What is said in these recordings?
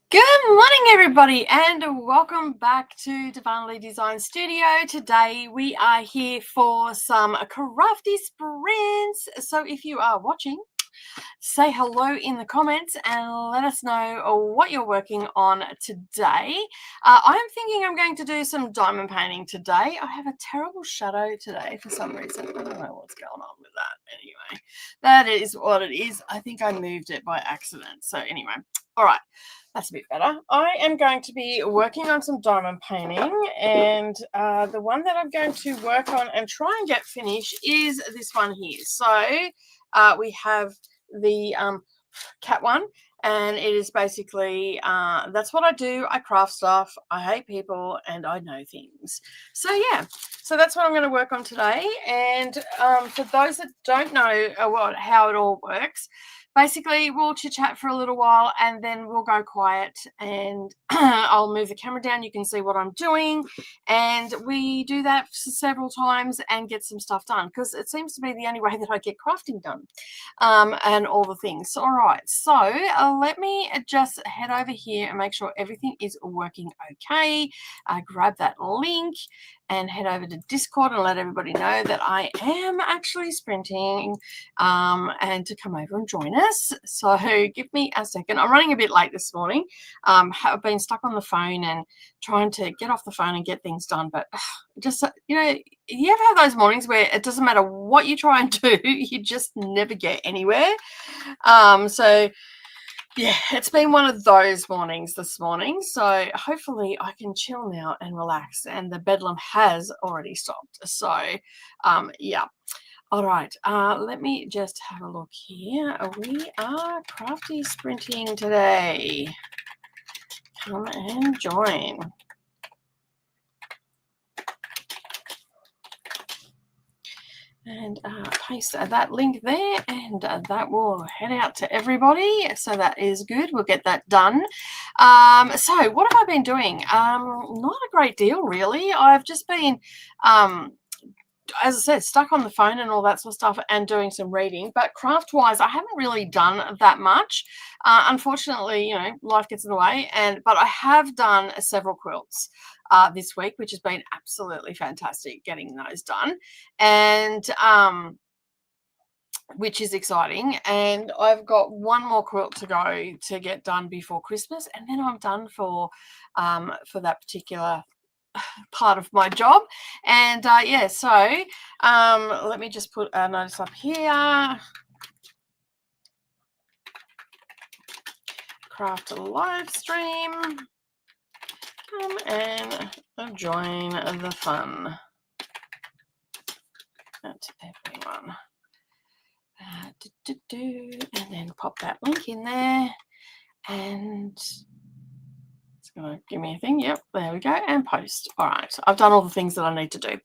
Good morning, everybody, and welcome back to Divinely Design Studio. Today we are here for some crafty sprints. So if you are watching, say hello in the comments and let us know what you're working on today. I'm thinking I'm going to do some diamond painting today. I have a terrible shadow today for some reason. I don't know what's going on with that. Anyway, that is what it is. I think I moved it by accident. So anyway, all right. That's a bit better. I am going to be working on some diamond painting, and the one that I'm going to work on and try and get finished is this one here. So we have the cat one, and it is basically that's what I do. I craft stuff, I hate people, and I know things. So yeah, so that's what I'm going to work on today. And for those that don't know how it all works, basically we'll chit chat for a little while and then we'll go quiet, and I'll move the camera down. You can see what I'm doing, and we do that several times and get some stuff done, because it seems to be the only way that I get crafting done, and all the things. All right, so let me just head over here and make sure everything is working okay. Grab that link and head over to Discord and let everybody know that I am actually sprinting, and to come over and join us. So give me a second. I'm running a bit late this morning. I've been stuck on the phone and trying to get off the phone and get things done, but just, you ever have those mornings where it doesn't matter what you try and do, you just never get anywhere? So yeah, it's been one of those mornings this morning. So hopefully I can chill now and relax, and the bedlam has already stopped. So yeah. All right, let me just have a look here. We are crafty sprinting today. Come and join. And paste that link there, and that will head out to everybody. So that is good. We'll get that done. So what have I been doing? Not a great deal, really. I've just been as I said, stuck on the phone and all that sort of stuff, and doing some reading. But craft-wise, I haven't really done that much. Unfortunately, life gets in the way. But I have done several quilts this week, which has been absolutely fantastic getting those done, and which is exciting. And I've got one more quilt to go to get done before Christmas, and then I'm done for that particular part of my job. And yeah, so let me just put a notice up here. Craft a live stream. Come and join the fun. To everyone. And then pop that link in there, and gonna give me a thing. Yep, there we go, and post. All right, I've done all the things that I need to do.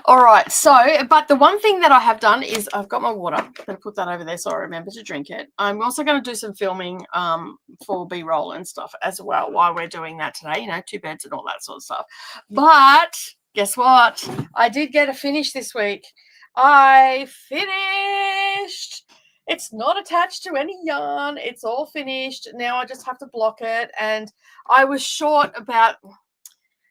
All right, so but the one thing that I have done is I've got my water. I'm gonna put that over there so I remember to drink it. I'm also going to do some filming for B-roll and stuff as well while we're doing that today, 2 beds and all that sort of stuff. But guess what, I did get a finish this week. I finished. It's not attached to any yarn. It's all finished. Now I just have to block it. And I was short about,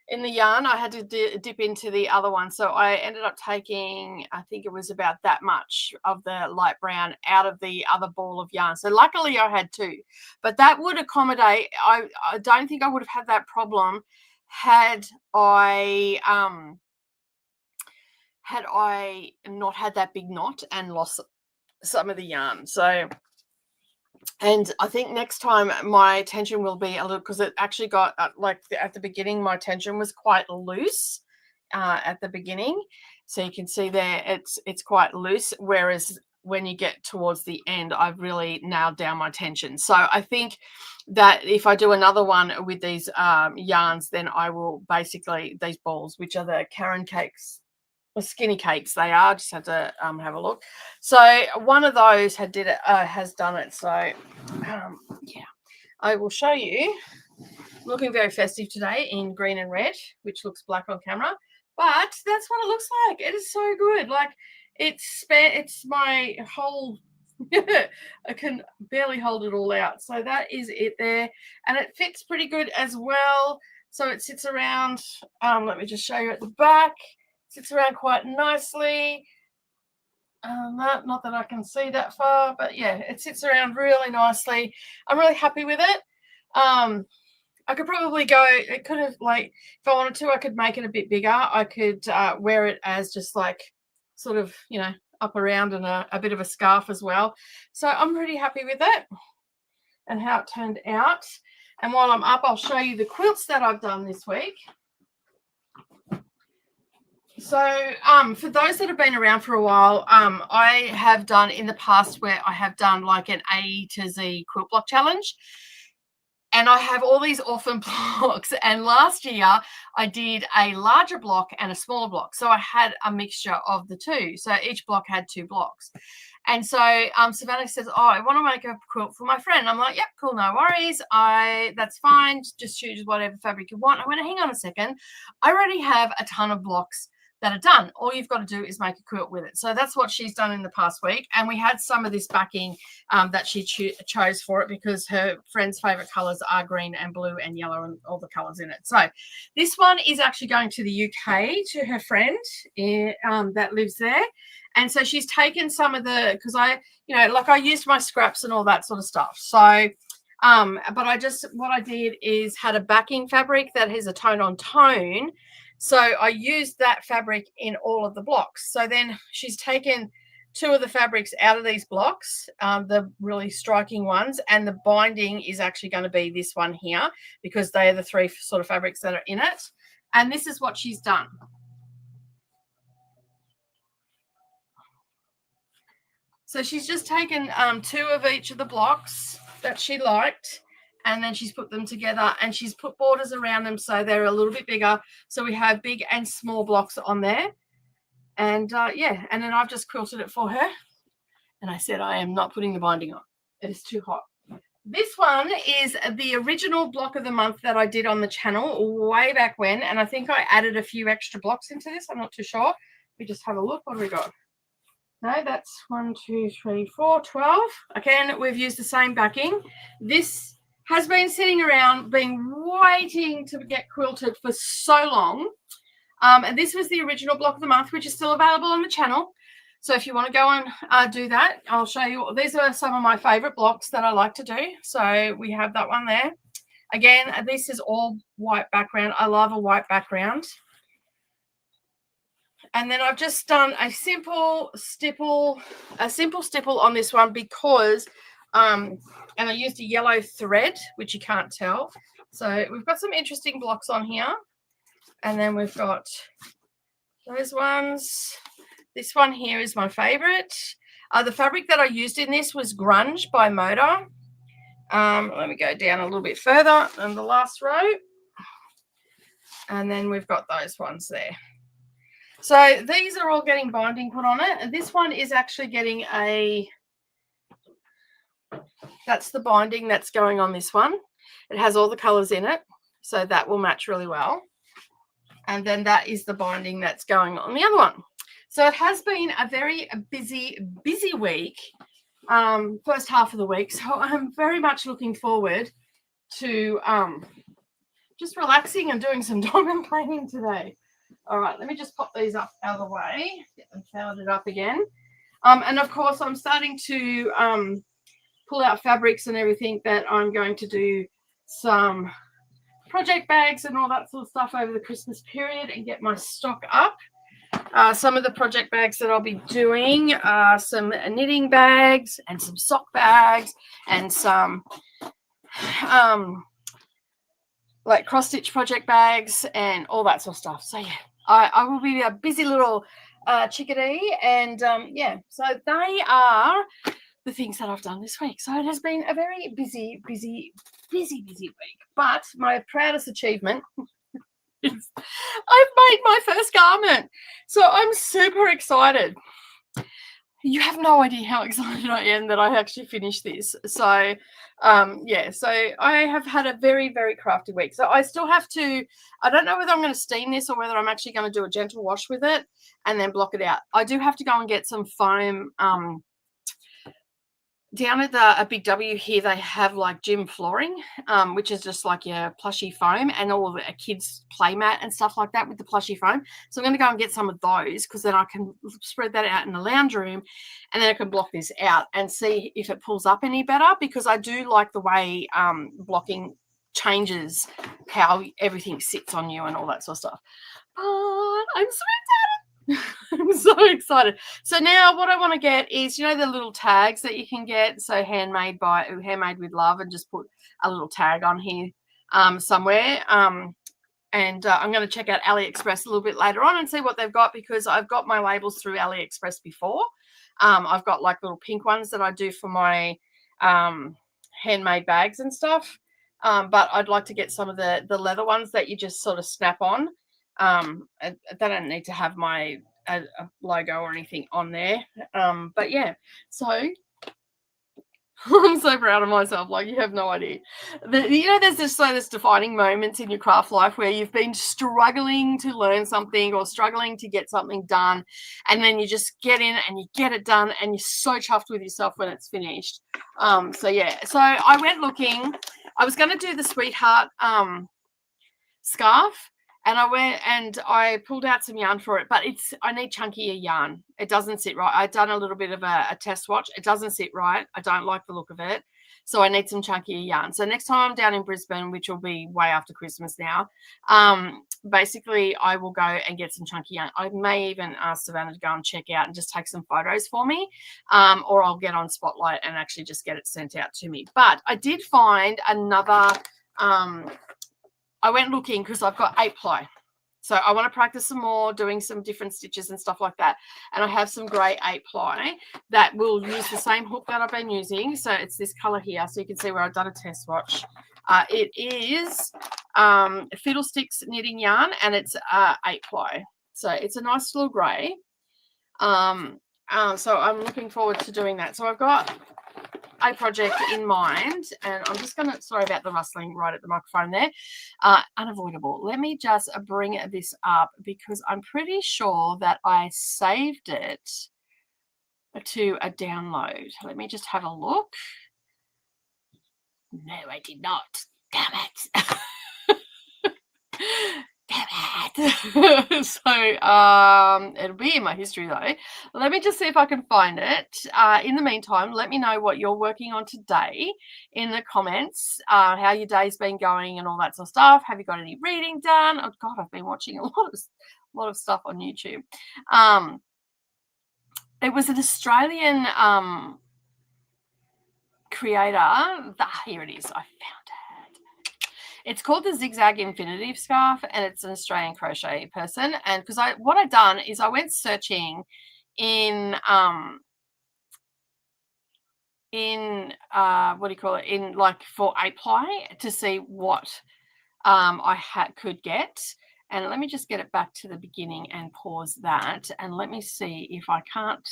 in the yarn, I had to dip into the other one. So I ended up taking, I think it was about that much of the light brown out of the other ball of yarn. So luckily I had 2. But that would accommodate, I don't think I would have had that problem had I not had that big knot and lost some of the yarn. So, and I think next time my tension will be a little, because it actually got at the beginning, my tension was quite loose at the beginning. So you can see there it's quite loose, whereas when you get towards the end, I've really nailed down my tension. So I think that if I do another one with these yarns, then I will basically, these balls, which are the Caron cakes, or skinny cakes they are, just have to have a look. So one of those has done it. So yeah, I will show you. Looking very festive today in green and red, which looks black on camera, but that's what it looks like. It is so good. Like it's my whole I can barely hold it all out. So that is it there. And it fits pretty good as well. So it sits around, let me just show you at the back. Sits around quite nicely. Not that I can see that far, but yeah, it sits around really nicely. I'm really happy with it. I could probably go, it could have, like, if I wanted to, I could make it a bit bigger. I could wear it as just like sort of, up around and a bit of a scarf as well. So I'm pretty happy with it and how it turned out. And while I'm up, I'll show you the quilts that I've done this week. So for those that have been around for a while, I have done in the past where I have done like an A to Z quilt block challenge. And I have all these orphan blocks. And last year I did a larger block and a smaller block. So I had a mixture of the two. So each block had 2 blocks. And so Savannah says, oh, I want to make a quilt for my friend. I'm like, yep, cool, no worries. That's fine. Just choose whatever fabric you want. I went, hang on a second. I already have a ton of blocks that are done. All you've got to do is make a quilt with it. So that's what she's done in the past week. And we had some of this backing that she chose for it because her friend's favorite colors are green and blue and yellow and all the colors in it. So this one is actually going to the UK to her friend that lives there. And so she's taken some of the, because I used my scraps and all that sort of stuff. So but what I did is had a backing fabric that has a tone on tone. So I used that fabric in all of the blocks. So then she's taken 2 of the fabrics out of these blocks, the really striking ones, and the binding is actually going to be this one here because they are the 3 sort of fabrics that are in it. And this is what she's done. So she's just taken 2 of each of the blocks that she liked, and then she's put them together and she's put borders around them so they're a little bit bigger. So we have big and small blocks on there. And yeah, and then I've just quilted it for her. And I said, I am not putting the binding on. It is too hot. This one is the original block of the month that I did on the channel way back when. And I think I added a few extra blocks into this. I'm not too sure. We just have a look. What do we got? No, that's 1, 2, 3, 4, 12. Again, we've used the same backing. This has been sitting around, been waiting to get quilted for so long. And this was the original block of the month, which is still available on the channel. So if you want to go and do that, I'll show you. These are some of my favorite blocks that I like to do. So we have that one there. Again, this is all white background. I love a white background. And then I've just done a simple stipple on this one because, and I used a yellow thread, which you can't tell. So we've got some interesting blocks on here. And then we've got those ones. This one here is my favorite. The fabric that I used in this was Grunge by Moda. Let me go down a little bit further on the last row. And then we've got those ones there. So these are all getting binding put on it. And this one is actually getting that's the binding that's going on this one. It has all the colors in it. So that will match really well. And then that is the binding that's going on the other one. So it has been a very busy week, first half of the week. So I'm very much looking forward to just relaxing and doing some diamond painting today. All right, let me just pop these up out of the way, get them folded up again. And of course, I'm starting to pull out fabrics and everything that I'm going to do some project bags and all that sort of stuff over the Christmas period and get my stock up. Some of the project bags that I'll be doing are some knitting bags and some sock bags and some like cross stitch project bags and all that sort of stuff. So yeah, I will be a busy little chickadee, and yeah, so they are the things that I've done this week. So it has been a very busy week. But my proudest achievement is I've made my first garment. So I'm super excited. You have no idea how excited I am that I actually finished this. So yeah, so I have had a very crafty week. So I still have to, I don't know whether I'm going to steam this or whether I'm actually going to do a gentle wash with it and then block it out. I do have to go and get some foam down at a Big W here, they have like gym flooring, which is just like your plushy foam and all of a kids play mat and stuff like that with the plushy foam. So I'm going to go and get some of those because then I can spread that out in the lounge room, and then I can block this out and see if it pulls up any better, because I do like the way blocking changes how everything sits on you and all that sort of stuff. I'm so I'm so excited. So now what I want to get is, you know, the little tags that you can get. So handmade with love, and just put a little tag on here somewhere. And I'm going to check out AliExpress a little bit later on and see what they've got, because I've got my labels through AliExpress before. I've got like little pink ones that I do for my handmade bags and stuff. But I'd like to get some of the leather ones that you just sort of snap on. They don't need to have my a logo or anything on there. But yeah, so I'm so proud of myself. Like, you have no idea. You know, there's this defining moments in your craft life where you've been struggling to learn something or struggling to get something done, and then you just get in and you get it done, and you're so chuffed with yourself when it's finished. So yeah, so I went looking. I was going to do the Sweetheart scarf, and I went and I pulled out some yarn for it, but I need chunkier yarn. It doesn't sit right. I've done a little bit of a test swatch. It doesn't sit right. I don't like the look of it. So I need some chunkier yarn. So next time I'm down in Brisbane, which will be way after Christmas now, basically I will go and get some chunky yarn. I may even ask Savannah to go and check out and just take some photos for me, or I'll get on Spotlight and actually just get it sent out to me. But I did find another I went looking because I've got 8-ply. So I want to practice some more doing some different stitches and stuff like that. And I have some grey 8-ply that will use the same hook that I've been using. So it's this colour here. So you can see where I've done a test swatch. It is Fiddlesticks knitting yarn, and it's 8-ply. So it's a nice little grey. So I'm looking forward to doing that. So I've got a project in mind, and I'm just going to, sorry about the rustling right at the microphone there, unavoidable. Let me just bring this up because I'm pretty sure that I saved it to a download. Let me just have a look. No, I did not. Damn it. Damn it. So it'll be in my history though. Let me just see if I can find it. In the meantime, let me know what you're working on today in the comments, how your day's been going and all that sort of stuff. Have you got any reading done? Oh God, I've been watching a lot of stuff on YouTube. It was an Australian creator. Here it is. I found it. It's called the Zigzag Infinitive Scarf, and it's an Australian crochet person. And because what I've done is I went searching in what do you call it, in like for 8-ply to see what I could get. And let me just get it back to the beginning and pause that, and let me see if I can't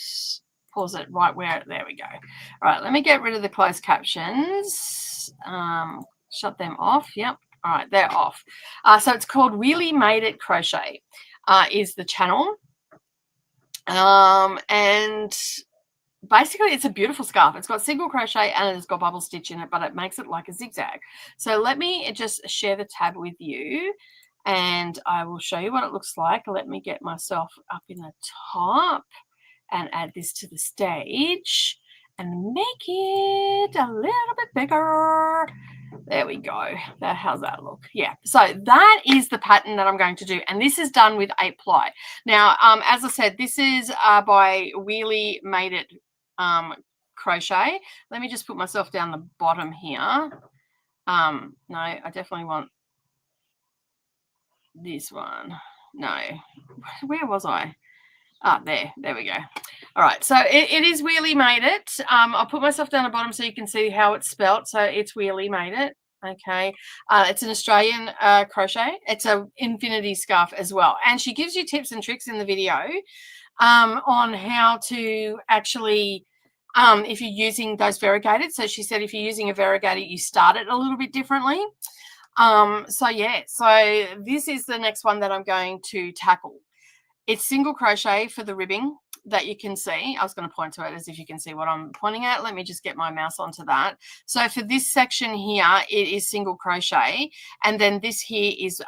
pause it right where, there we go. All right, let me get rid of the closed captions. Shut them off. Yep. All right, they're off. So it's called Really Made It Crochet is the channel. And basically it's a beautiful scarf. It's got single crochet and it's got bubble stitch in it, but it makes it like a zigzag. So let me just share the tab with you and I will show you what it looks like. Let me get myself up in the top and add this to the stage and make it a little bit bigger. There we go. How's that look? Yeah. So that is the pattern that I'm going to do. And this is done with 8-ply. Now, as I said, this is by Really Made It Crochet. Let me just put myself down the bottom here. No, I definitely want this one. No. Where was I? There we go. All right, so it is Really Made It. I'll put myself down the bottom so you can see how it's spelt. So it's Really Made It. Okay, it's an Australian crochet. It's a infinity scarf as well, and she gives you tips and tricks in the video on how to actually, if you're using those variegated. So she said if you're using a variegated, you start it a little bit differently. So yeah, so this is the next one that I'm going to tackle. It's single crochet for the ribbing. that you can see, I was going to point to it as if you can see what I'm pointing at. Let me just get my mouse onto that. So for this section here, it is single crochet, and then this here is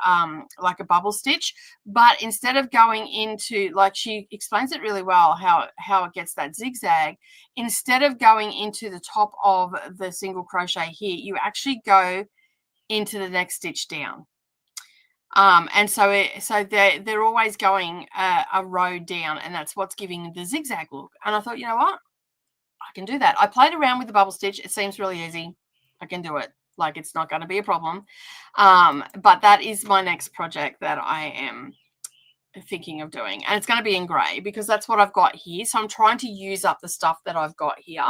like a bubble stitch. But instead of going into, like, she explains it really well how it gets that zigzag, instead of going into the top of the single crochet here, you actually go into the next stitch down. And so they're always going a row down, and that's what's giving the zigzag look. And I thought, you know what, I can do that. I played around with the bubble stitch. It seems really easy. I can do it. Like, it's not going to be a problem. But that is my next project that I am thinking of doing, and it's going to be in grey because that's what I've got here. So I'm trying to use up the stuff that I've got here.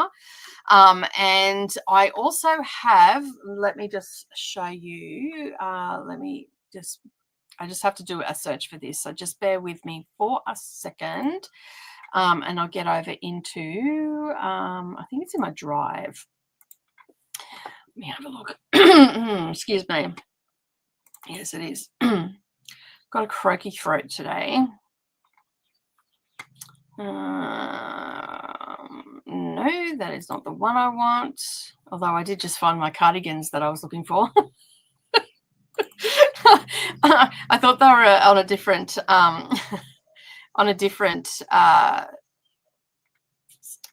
And I also have, let me just show you, I just have to do a search for this, so just bear with me for a second, and I'll get over into, I think it's in my drive. Let me have a look. Excuse me. Yes, it is. Got a croaky throat today. No, that is not the one I want. Although I did just find my cardigans that I was looking for. I thought they were on a different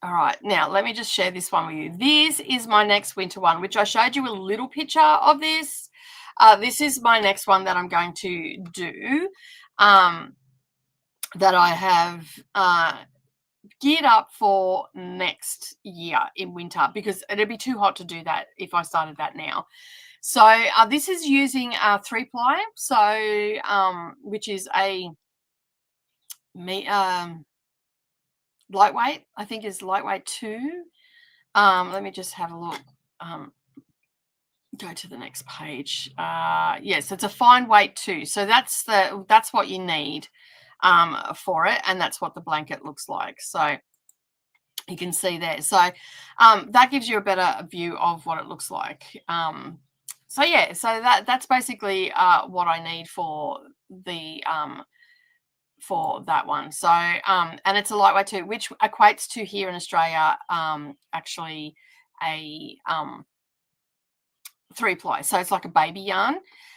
all right, now let me just share this one with you. This is my next winter one, which I showed you a little picture of this. This is my next one that I'm going to do, that I have geared up for next year in winter, because it'd be too hot to do that if I started that now. So this is using 3-ply, so which is a lightweight, I think is lightweight 2. Let me just have a look. Go to the next page. Yes, it's a fine weight 2. So that's what you need for it, and that's what the blanket looks like. So you can see there. So that gives you a better view of what it looks like. So yeah, so that's basically what I need for the for that one. So and it's a lightweight 2, which equates to here in Australia actually a 3-ply. So it's like a baby yarn.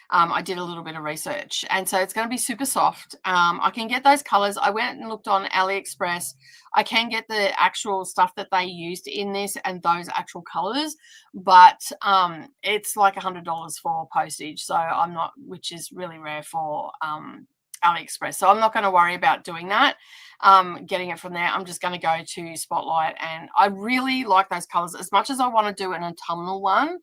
I did a little bit of research, and so it's going to be super soft. I can get those colors. I went and looked on AliExpress. I can get the actual stuff that they used in this and those actual colors, but it's like $100 for postage. So I'm not, which is really rare for AliExpress. So I'm not going to worry about doing that, getting it from there. I'm just going to go to Spotlight, and I really like those colors. As much as I want to do an autumnal one,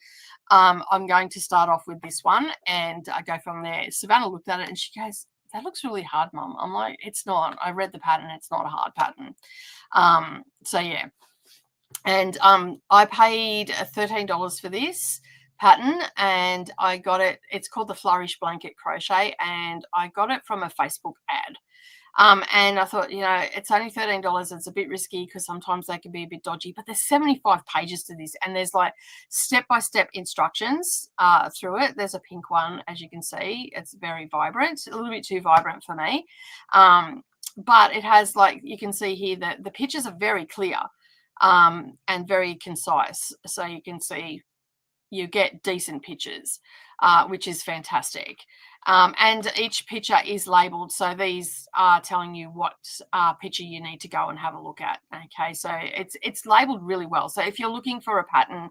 I'm going to start off with this one and I go from there. Savannah looked at it and she goes, "That looks really hard, Mum." I'm like, "It's not. I read the pattern. It's not a hard pattern." So yeah. And I paid $13 for this pattern, and I got it. It's called the Flourish Blanket Crochet, and I got it from a Facebook ad. And I thought, you know, it's only $13. It's a bit risky because sometimes they can be a bit dodgy, but there's 75 pages to this, and there's like step-by-step instructions through it. There's a pink one, as you can see. It's very vibrant, a little bit too vibrant for me. But it has, like, you can see here that the pictures are very clear and very concise. So you can see you get decent pictures, which is fantastic. And each picture is labeled, so these are telling you what picture you need to go and have a look at. Okay, so it's labeled really well. So if you're looking for a pattern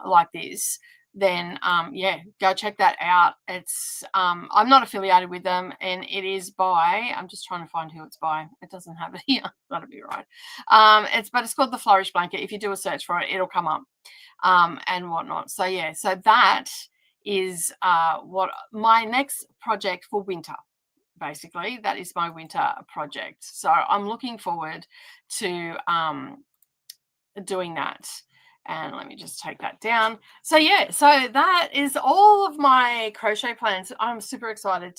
like this, then yeah, go check that out. It's I'm not affiliated with them, and it is by, I'm just trying to find who it's by. It doesn't have it here. That'll be right. But it's called the Flourish Blanket. If you do a search for it, it'll come up and whatnot. So yeah, so that is what my next project for winter. Basically, that is my winter project. So I'm looking forward to doing that. And let me just take that down. So yeah, so that is all of my crochet plans. I'm super excited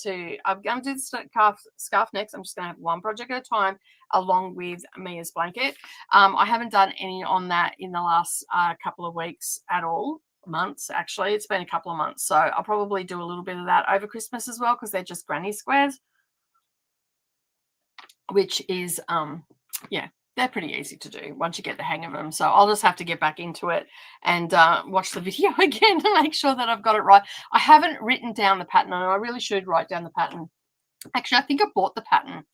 I'm going to do the scarf next. I'm just going to have one project at a time along with Mia's blanket. I haven't done any on that in the last couple of weeks at all. Months, actually. It's been a couple of months. So I'll probably do a little bit of that over Christmas as well, because they're just granny squares, which is yeah, they're pretty easy to do once you get the hang of them. So I'll just have to get back into it and watch the video again to make sure that I've got it right. I haven't written down the pattern, and I really should write down the pattern. Actually, I think I bought the pattern,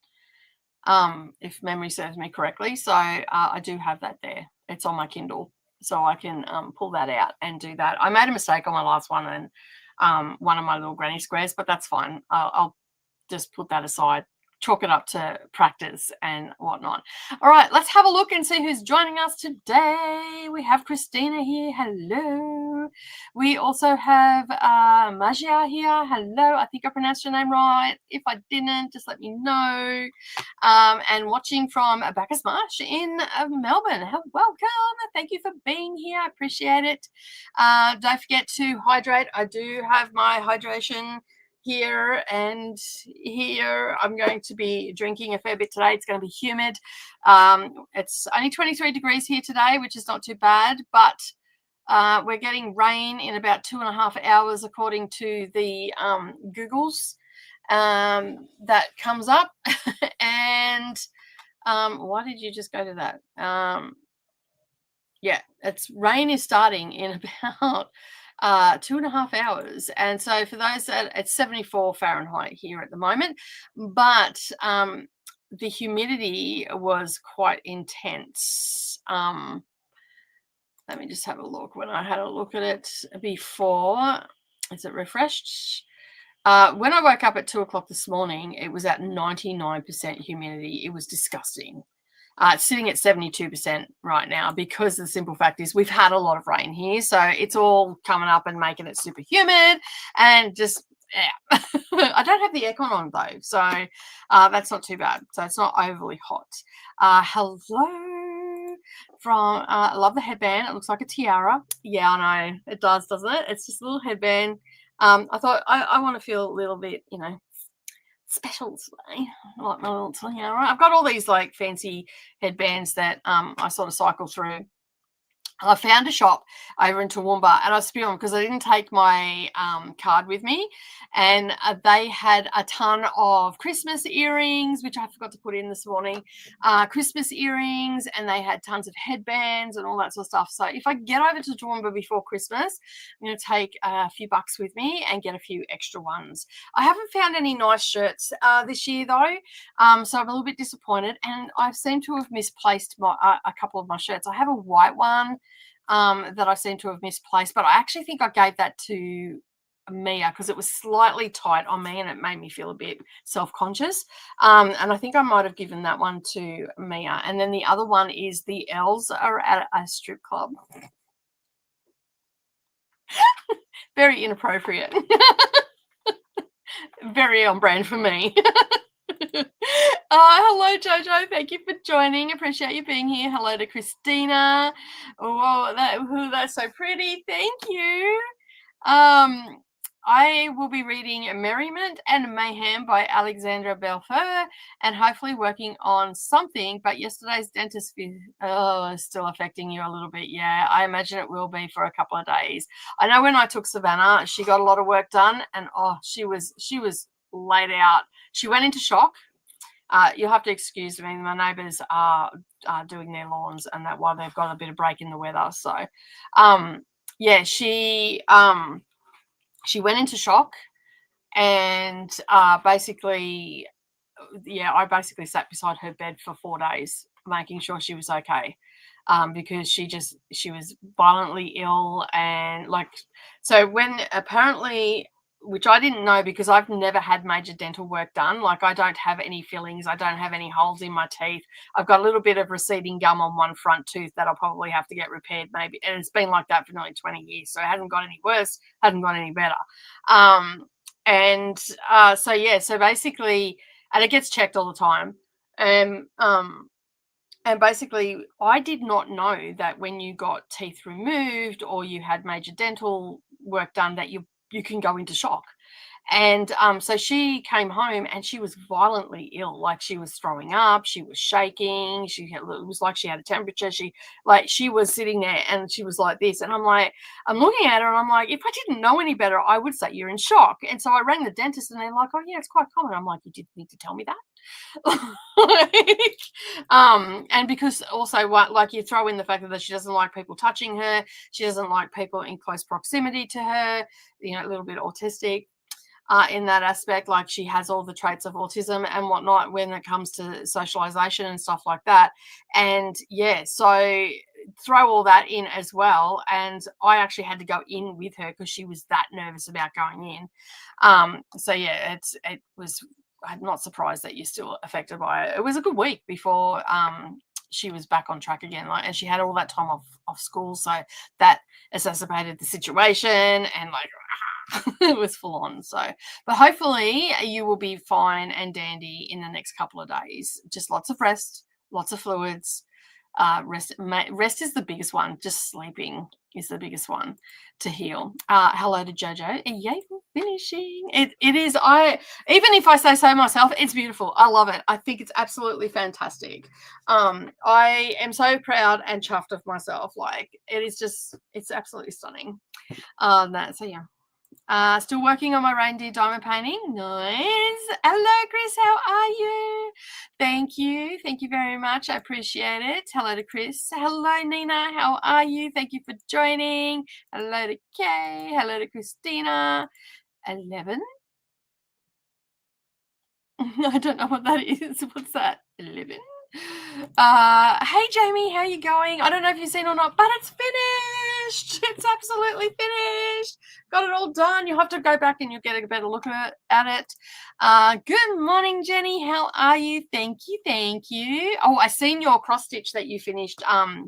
if memory serves me correctly. So I do have that there. It's on my Kindle, so I can pull that out and do that. I made a mistake on my last one and one of my little granny squares, but that's fine. I'll just put that aside, chalk it up to practice and whatnot. All right, let's have a look and see who's joining us today. We have Christina here. Hello. We also have Majia here. Hello. I think I pronounced your name right. If I didn't, just let me know. And watching from Bacchus Marsh in Melbourne. Welcome. Thank you for being here. I appreciate it. Don't forget to hydrate. I do have my hydration here and here. I'm going to be drinking a fair bit today. It's going to be humid. It's only 23 degrees here today, which is not too bad, but we're getting rain in about 2.5 hours according to the Googles that comes up. And why did you just go to that? Yeah, rain is starting in about 2.5 hours. And so for those that it's 74 Fahrenheit here at the moment, but the humidity was quite intense. Let me just have a look. When I had a look at it before, is it refreshed? When I woke up at 2 o'clock this morning, it was at 99% humidity. It was disgusting. It's sitting at 72% right now because the simple fact is we've had a lot of rain here. So it's all coming up and making it super humid and just, yeah. I don't have the aircon on though. So that's not too bad. So it's not overly hot. Hello from, I love the headband. It looks like a tiara. Yeah, I know. It does, doesn't it? It's just a little headband. I thought I want to feel a little bit, special today. I like my little tiara. I've got all these like fancy headbands that I sort of cycle through. I found a shop over in Toowoomba, and I was spewing because I didn't take my card with me, and they had a ton of Christmas earrings, which I forgot to put in this morning, Christmas earrings, and they had tons of headbands and all that sort of stuff. So if I get over to Toowoomba before Christmas, I'm going to take a few bucks with me and get a few extra ones. I haven't found any nice shirts this year though, so I'm a little bit disappointed, and I seem to have misplaced a couple of my shirts. I have a white one that I seem to have misplaced, but I actually think I gave that to Mia because it was slightly tight on me and it made me feel a bit self-conscious. And I think I might have given that one to Mia. And then the other one is the L's are at a strip club. Very inappropriate. Very on brand for me. Hello, Jojo. Thank you for joining. Appreciate you being here. Hello to Christina. Oh, that's so pretty. Thank you. I will be reading Merriment and Mayhem by Alexandra Belfer and hopefully working on something. But yesterday's dentist is still affecting you a little bit. Yeah, I imagine it will be for a couple of days. I know when I took Savannah, she got a lot of work done, and she was laid out. She went into shock. You'll have to excuse me. My neighbours are doing their lawns, and that why they've got a bit of break in the weather. So, yeah, she went into shock, and basically, yeah, I basically sat beside her bed for 4 days, making sure she was okay, because she was violently ill, and so when apparently. Which I didn't know because I've never had major dental work done. Like I don't have any fillings. I don't have any holes in my teeth. I've got a little bit of receding gum on one front tooth that I'll probably have to get repaired maybe. And it's been like that for nearly 20 years. So it hasn't got any worse, hasn't got any better. So yeah, so basically, and it gets checked all the time. And basically, I did not know that when you got teeth removed or you had major dental work done that you can go into shock. And so she came home and she was violently ill. Like she was throwing up, she was shaking, it was like she had a temperature. She was sitting there and she was like this. And I'm looking at her and I'm like, if I didn't know any better, I would say you're in shock. And so I rang the dentist and they're like, oh yeah, it's quite common. I'm like, you didn't need to tell me that. Like, and because also what, like, you throw in the fact that she doesn't like people touching her, she doesn't like people in close proximity to her, a little bit autistic in that aspect. Like, she has all the traits of autism and whatnot when it comes to socialization and stuff like that. And yeah, so throw all that in as well. And I actually had to go in with her because she was that nervous about going in. So yeah, it was, I'm not surprised that you're still affected by it. It was a good week before she was back on track again. Like, and she had all that time off school, so that exacerbated the situation, and like it was full on. So, but hopefully you will be fine and dandy in the next couple of days. Just lots of rest, lots of fluids. Rest is the biggest one. Just sleeping is the biggest one to heal. Hello to Jojo. Yay for finishing. It is. Even if I say so myself, it's beautiful. I love it. I think it's absolutely fantastic. I am so proud and chuffed of myself. Like, it is just, it's absolutely stunning. So yeah. Still working on my reindeer diamond painting. Nice. Hello, Chris. How are you? Thank you. Thank you very much. I appreciate it. Hello to Chris. Hello, Nina. How are you? Thank you for joining. Hello to Kay. Hello to Christina. 11. I don't know what that is. What's that? 11. Hey Jamie, how you going? I don't know if you've seen or not, but it's finished. It's absolutely finished. Got it all done. You'll have to go back and you'll get a better look at it. Good morning, Jenny. How are you? Thank you. Thank you. Oh, I seen your cross stitch that you finished.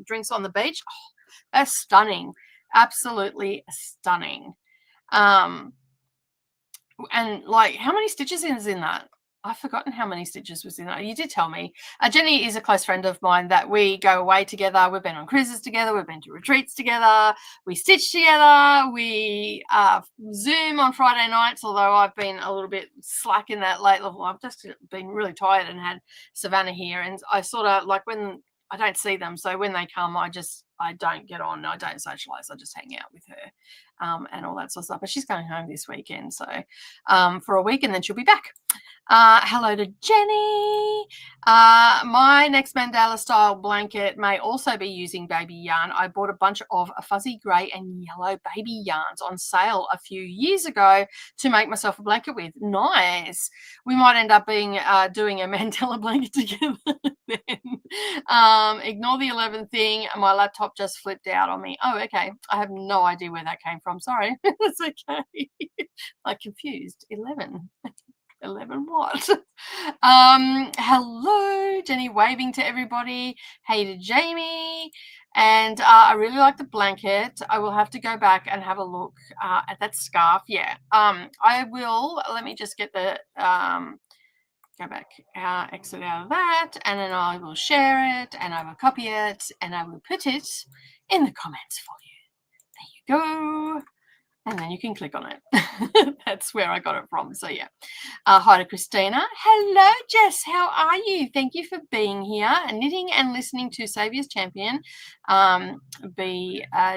Drinks on the beach. Oh, that's stunning. Absolutely stunning. And like, how many stitches is in that? I've forgotten how many stitches was in that. You did tell me. Jenny is a close friend of mine that we go away together. We've been on cruises together. We've been to retreats together. We stitch together. We Zoom on Friday nights, although I've been a little bit slack in that late level. I've just been really tired and had Savannah here. And I sort of, like, when I don't see them, so when they come, I don't get on. I don't socialize. I just hang out with her and all that sort of stuff. But she's going home this weekend, so for a week, and then she'll be back. Hello to Jenny. My next mandala style blanket may also be using baby yarn. I bought a bunch of fuzzy grey and yellow baby yarns on sale a few years ago to make myself a blanket with. Nice. We might end up doing a mandala blanket together then. Ignore the 11 thing. My laptop just flipped out on me. Oh, okay. I have no idea where that came from. Sorry. It's okay. I'm confused. 11. 11 what? Hello, Jenny, waving to everybody. Hey to Jamie. And I really like the blanket. I will have to go back and have a look at that scarf. Yeah, I will. Let me just get the go back, exit out of that, and then I will share it, and I will copy it, and I will put it in the comments for you. There you go. And then you can click on it. That's where I got it from. So yeah. Hi to Christina. Hello, Jess. How are you? Thank you for being here and knitting and listening to Saviour's Champion.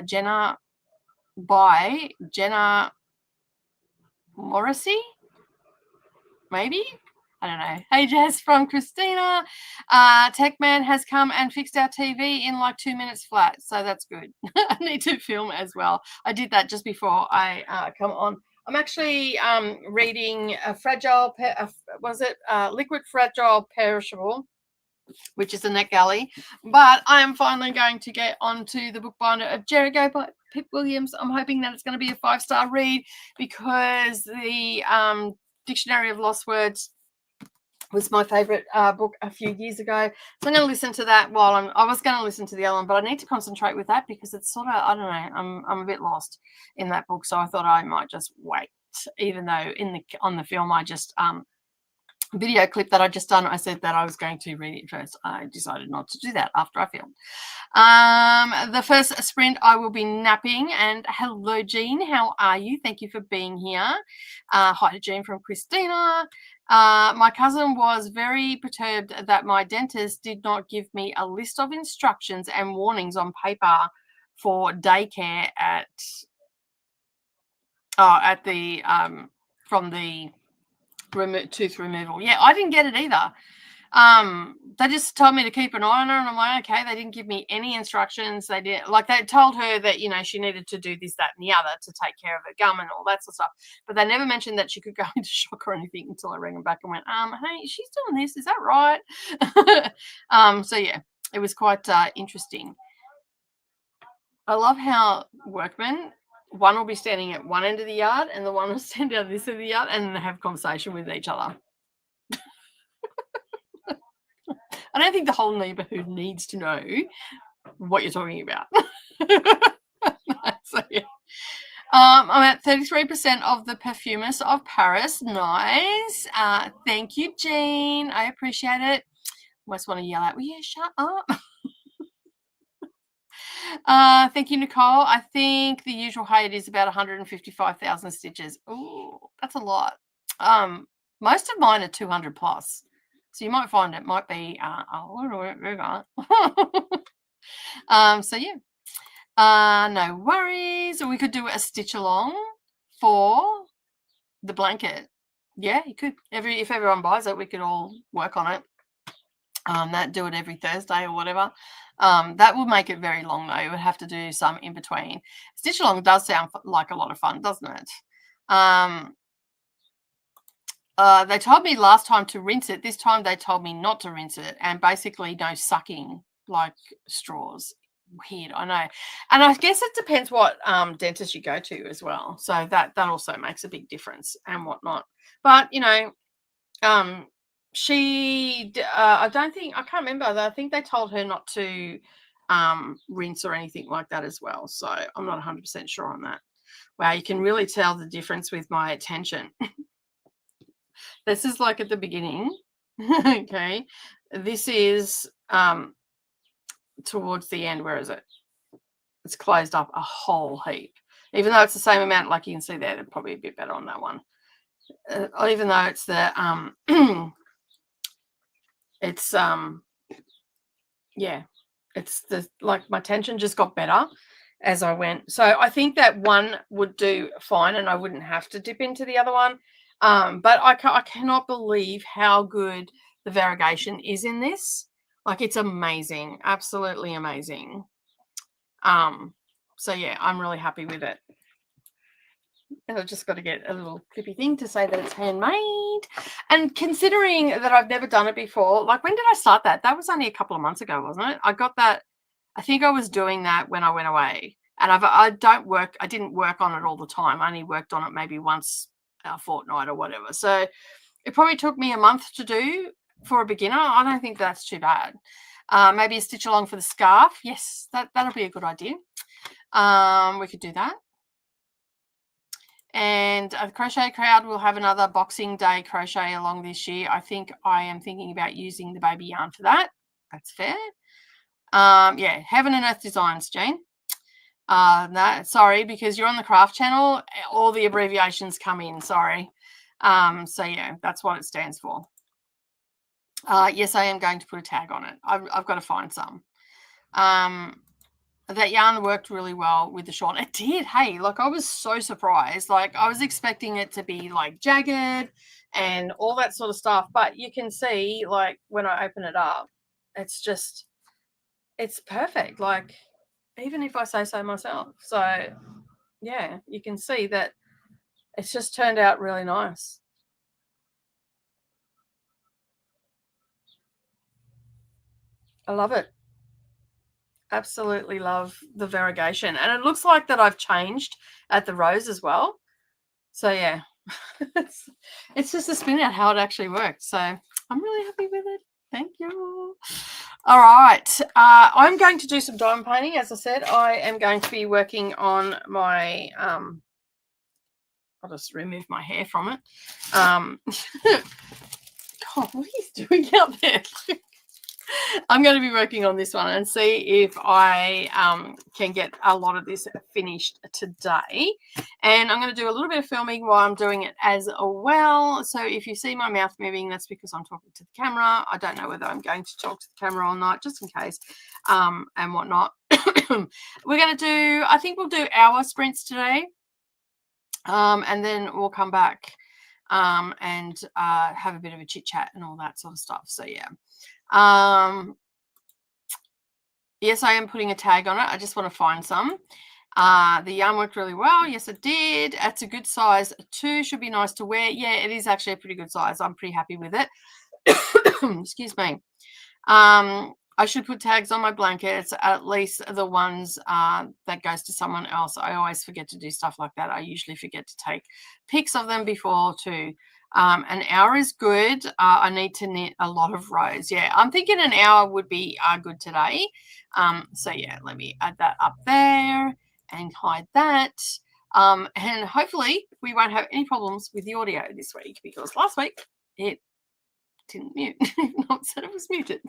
Jenna by Jenna Morrissey, maybe. I don't know. Hey, Jess from Christina. Techman has come and fixed our TV in like 2 minutes flat. So that's good. I need to film as well. I did that just before I come on. I'm actually reading a fragile, Liquid Fragile Perishable, which is the NetGalley. But I am finally going to get onto the bookbinder of Jericho by Pip Williams. I'm hoping that it's going to be a 5-star read because the Dictionary of Lost Words was my favorite book a few years ago. So I'm going to listen to that while I was going to listen to the other one, but I need to concentrate with that because it's sort of, I don't know, I'm a bit lost in that book. So I thought I might just wait, even though on the film I just video clip that I just done, I said that I was going to read it first. I decided not to do that after I filmed. The first sprint I will be napping. And hello, Jean. How are you? Thank you for being here. Hi to Jean from Christina. My cousin was very perturbed that my dentist did not give me a list of instructions and warnings on paper for daycare from the tooth removal. Yeah, I didn't get it either. They just told me to keep an eye on her, and I'm like, okay. They didn't give me any instructions. They told her that, she needed to do this, that, and the other to take care of her gum and all that sort of stuff. But they never mentioned that she could go into shock or anything until I rang them back and went, hey, she's doing this. Is that right? So yeah, it was quite interesting. I love how workmen, one will be standing at one end of the yard and the one will stand down this end of the yard and have a conversation with each other. I don't think the whole neighborhood needs to know what you're talking about. So, yeah. I'm at 33% of the Perfumist of Paris. Nice. Thank you, Jean. I appreciate it. Almost want to yell out, well, yeah, shut up. Thank you, Nicole. I think the usual height is about 155,000 stitches. Oh, that's a lot. Most of mine are 200 plus. So you might find it might be a little bit bigger. So yeah. No worries. We could do a stitch along for the blanket. Yeah, you could. If everyone buys it, we could all work on it. Do it every Thursday or whatever. That would make it very long though. You would have to do some in between. Stitch along does sound like a lot of fun, doesn't it? They told me last time to rinse it. This time they told me not to rinse it, and basically no sucking like straws. Weird, I know. And I guess it depends what dentist you go to as well. So that also makes a big difference and whatnot. But she I can't remember. I think they told her not to rinse or anything like that as well. So I'm not 100% sure on that. Wow, you can really tell the difference with my attention. This is like at the beginning. Okay, this is towards the end. Where is it? It's closed up a whole heap. Even though it's the same amount, like you can see there, they're probably a bit better on that one. Even though it's the it's yeah, it's the like my tension just got better as I went. So I think that one would do fine, and I wouldn't have to dip into the other one. But I cannot believe how good the variegation is in this. Like, it's amazing, absolutely amazing. So yeah, I'm really happy with it. And I've just got to get a little clippy thing to say that it's handmade. And considering that I've never done it before, like, when did I start that? That was only a couple of months ago, wasn't it? I got that. I think I was doing that when I went away, and I didn't work on it all the time. I only worked on it maybe once a fortnight or whatever. So it probably took me a month to do for a beginner. I don't think that's too bad. Maybe a stitch along for the scarf. Yes, that'll be a good idea. We could do that. And the Crochet Crowd will have another Boxing Day crochet along this year. I think I am thinking about using the baby yarn for that. That's fair. Yeah, Heaven and Earth Designs, Jane. No, sorry, because you're on the craft channel, all the abbreviations come in. Sorry. So yeah, that's what it stands for. Yes, I am going to put a tag on it. I've got to find some. That yarn worked really well with the shawl. It did. Hey, like, I was so surprised. Like, I was expecting it to be like jagged and all that sort of stuff. But you can see, like, when I open it up, it's perfect. Like, even if I say so myself. So yeah, you can see that it's just turned out really nice. I love it. Absolutely love the variegation, and it looks like that I've changed at the rose as well. So yeah, it's just a spin out how it actually worked. So I'm really happy with it. Thank you. All right, I'm going to do some diamond painting. As I said, I am going to be working on my I'll just remove my hair from it. God, what are you doing out there? I'm going to be working on this one and see if I can get a lot of this finished today. And I'm going to do a little bit of filming while I'm doing it as well. So if you see my mouth moving, that's because I'm talking to the camera. I don't know whether I'm going to talk to the camera or not, just in case, and whatnot. We're going to do, I think we'll do hour sprints today. And then we'll come back and have a bit of a chit chat and all that sort of stuff. So yeah. Yes, I am putting a tag on it. I just want to find some. The yarn worked really well. Yes, it did. It's a good size. 2 should be nice to wear. Yeah, it is actually a pretty good size. I'm pretty happy with it. Excuse me. I should put tags on my blankets, at least the ones that goes to someone else. I always forget to do stuff like that. I usually forget to take pics of them before too. An hour is good. I need to knit a lot of rows. Yeah, I'm thinking an hour would be good today. So yeah, let me add that up there and hide that. And hopefully we won't have any problems with the audio this week, because last week it didn't mute. Not said it was muted.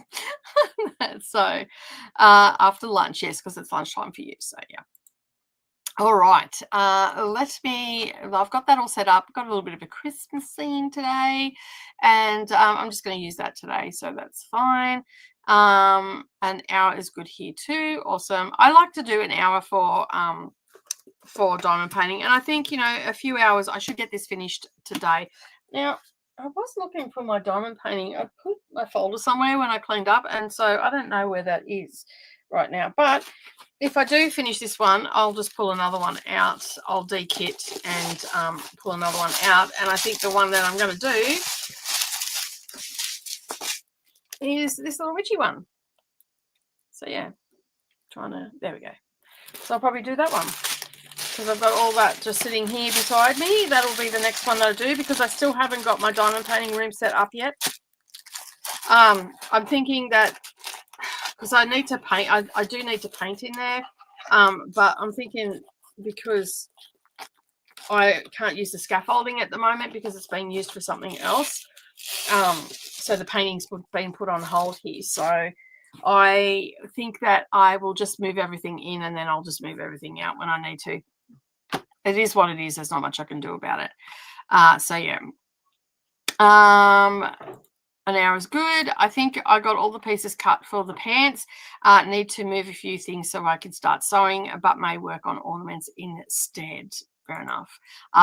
So after lunch, yes, because it's lunchtime for you. So yeah. All right, I've got that all set up. Got a little bit of a Christmas scene today, and I'm just going to use that today, so that's fine. An hour is good here too. Awesome. I like to do an hour for diamond painting, and I think, you know, a few hours, I should get this finished today. Now, I was looking for my diamond painting. I put my folder somewhere when I cleaned up, and so I don't know where that is right now, but if I do finish this one, I'll just pull another one out. I'll de-kit and pull another one out. And I think the one that I'm going to do is this little witchy one. So yeah, there we go. So I'll probably do that one, because I've got all that just sitting here beside me. That'll be the next one that I do, because I still haven't got my diamond painting room set up yet. I'm thinking that, because I need to paint, I do need to paint in there, but I'm thinking, because I can't use the scaffolding at the moment because it's being used for something else, so the painting's been put on hold here. So I think that I will just move everything in, and then I'll just move everything out when I need to. It is what it is. There's not much I can do about it. So yeah. An hour is good. I think I got all the pieces cut for the pants. Need to move a few things so I can start sewing, but may work on ornaments instead. Fair enough.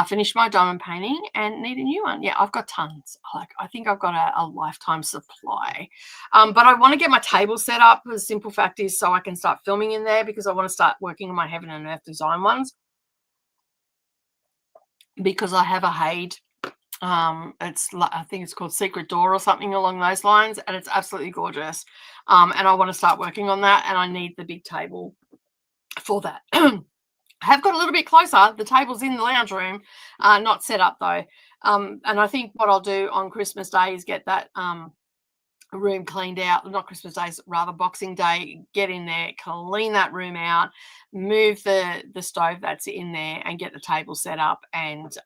Finished my diamond painting and need a new one. Yeah, I've got tons. I think I've got a lifetime supply. But I want to get my table set up. The simple fact is, so I can start filming in there, because I want to start working on my Heaven and Earth design ones, because I have a Haid. I think it's called Secret Door or something along those lines, and it's absolutely gorgeous. And I want to start working on that, and I need the big table for that. I have got a little bit closer. The table's in the lounge room, not set up though. And I think what I'll do on Christmas Day is get that room cleaned out. Not Christmas Day, rather Boxing Day. Get in there, clean that room out, move the stove that's in there, and get the table set up, and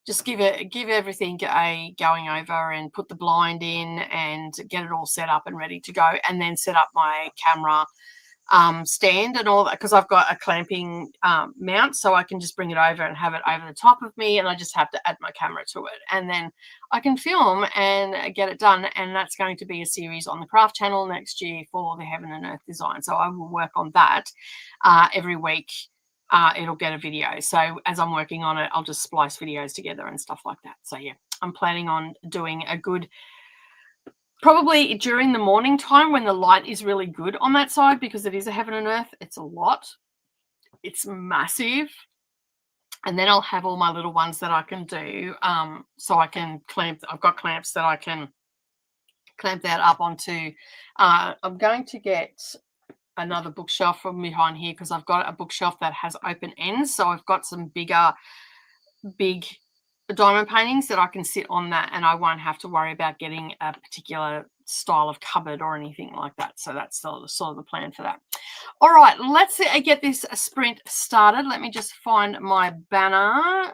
just give everything a going over, and put the blind in, and get it all set up and ready to go, and then set up my camera stand and all that, because I've got a clamping mount, so I can just bring it over and have it over the top of me, and I just have to add my camera to it, and then I can film and get it done. And that's going to be a series on the craft channel next year for the Heaven and Earth design, so I will work on that every week. It'll get a video, so as I'm working on it, I'll just splice videos together and stuff like that. So yeah, I'm planning on doing a good, probably during the morning time when the light is really good on that side, because it is a Heaven and Earth. It's a lot. It's massive. And then I'll have all my little ones that I can do. So I can clamp. I've got clamps that I can clamp that up onto. I'm going to get another bookshelf from behind here, because I've got a bookshelf that has open ends. So I've got some big diamond paintings that I can sit on that, and I won't have to worry about getting a particular style of cupboard or anything like that. So that's sort of the plan for that. All right, let's get this sprint started. Let me just find my banner.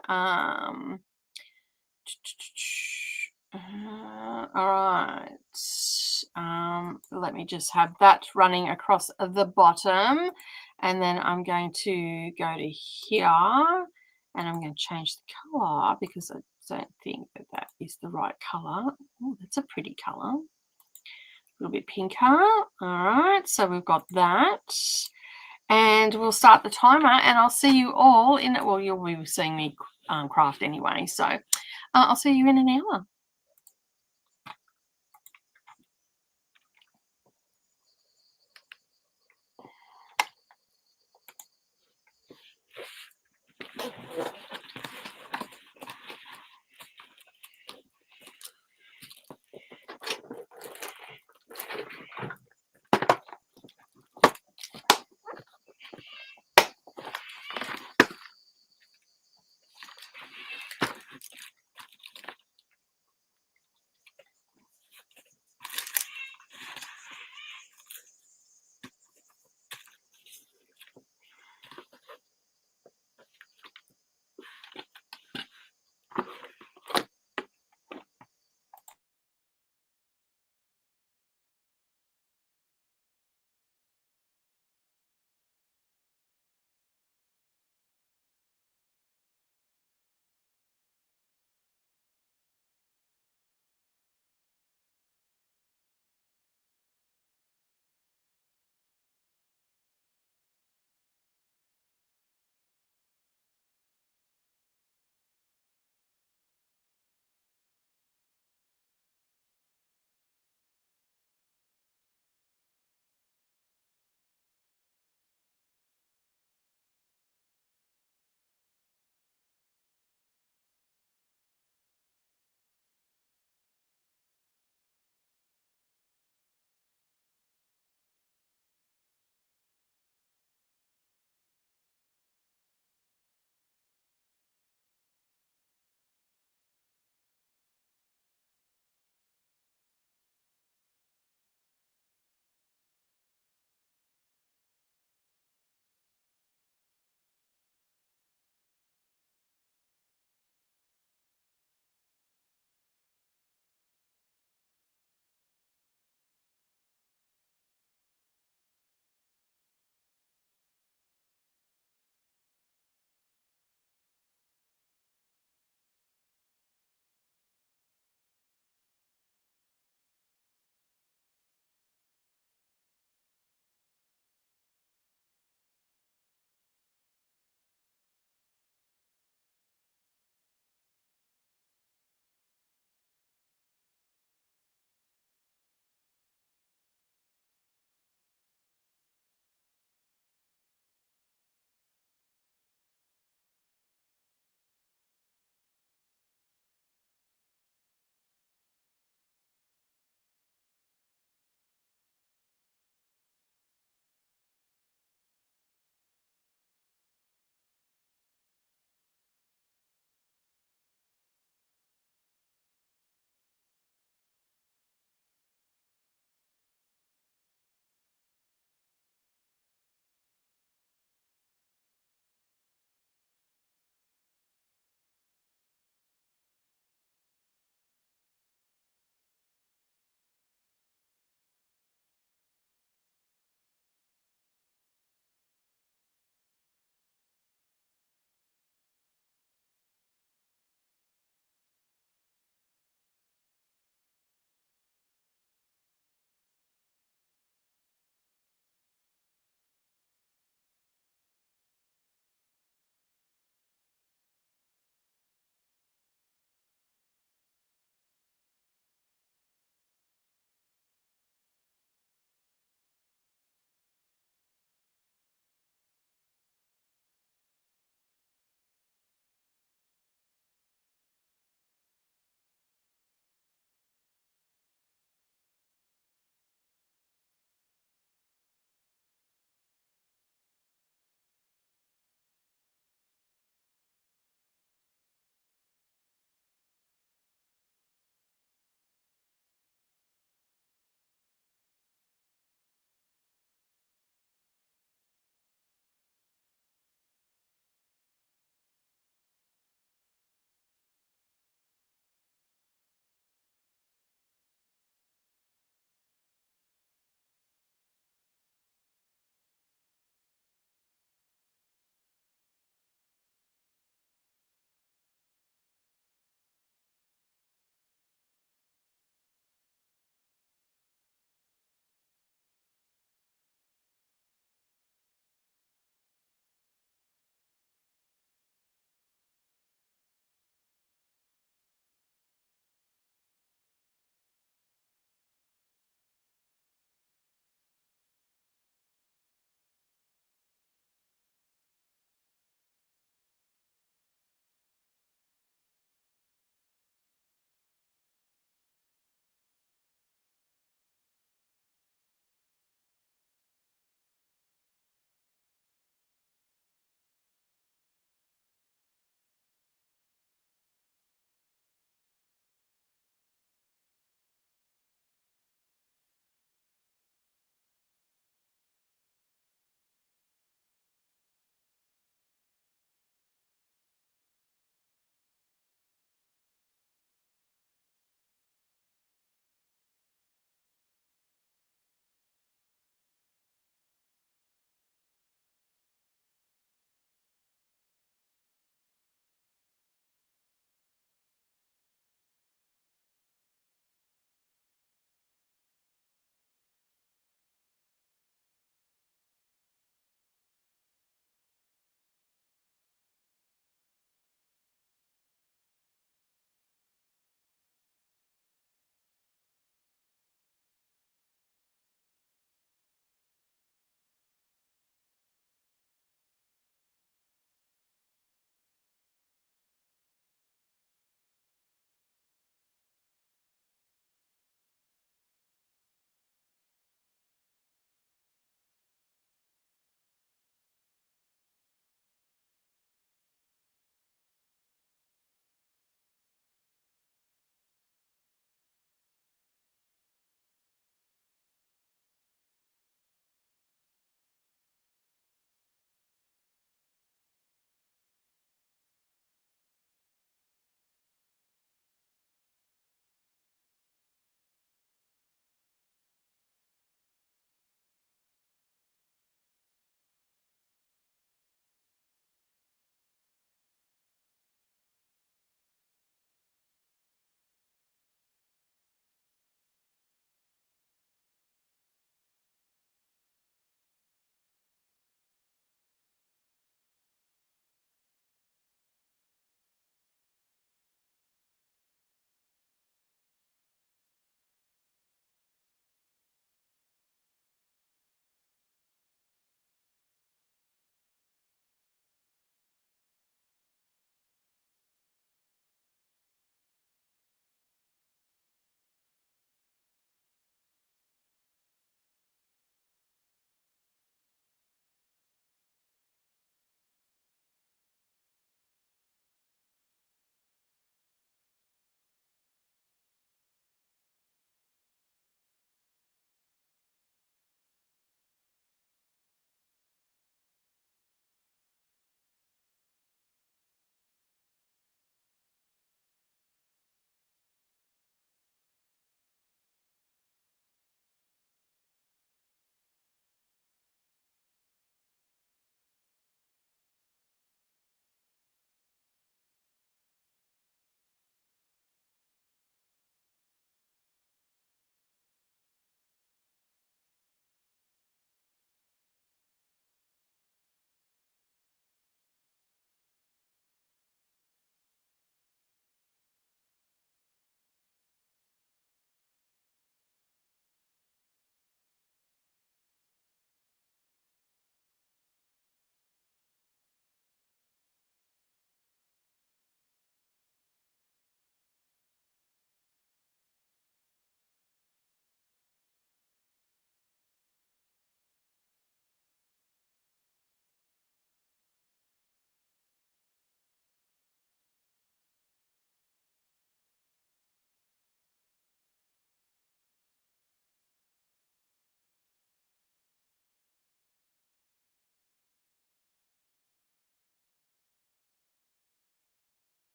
All So let me just have that running across the bottom. And then I'm going to go to here and I'm going to change the color because I don't think that that is the right color. Oh, that's a pretty color. A little bit pinker. All right, so we've got that. And we'll start the timer and I'll see you all in, well, you'll be seeing me craft anyway. So I'll see you in an hour.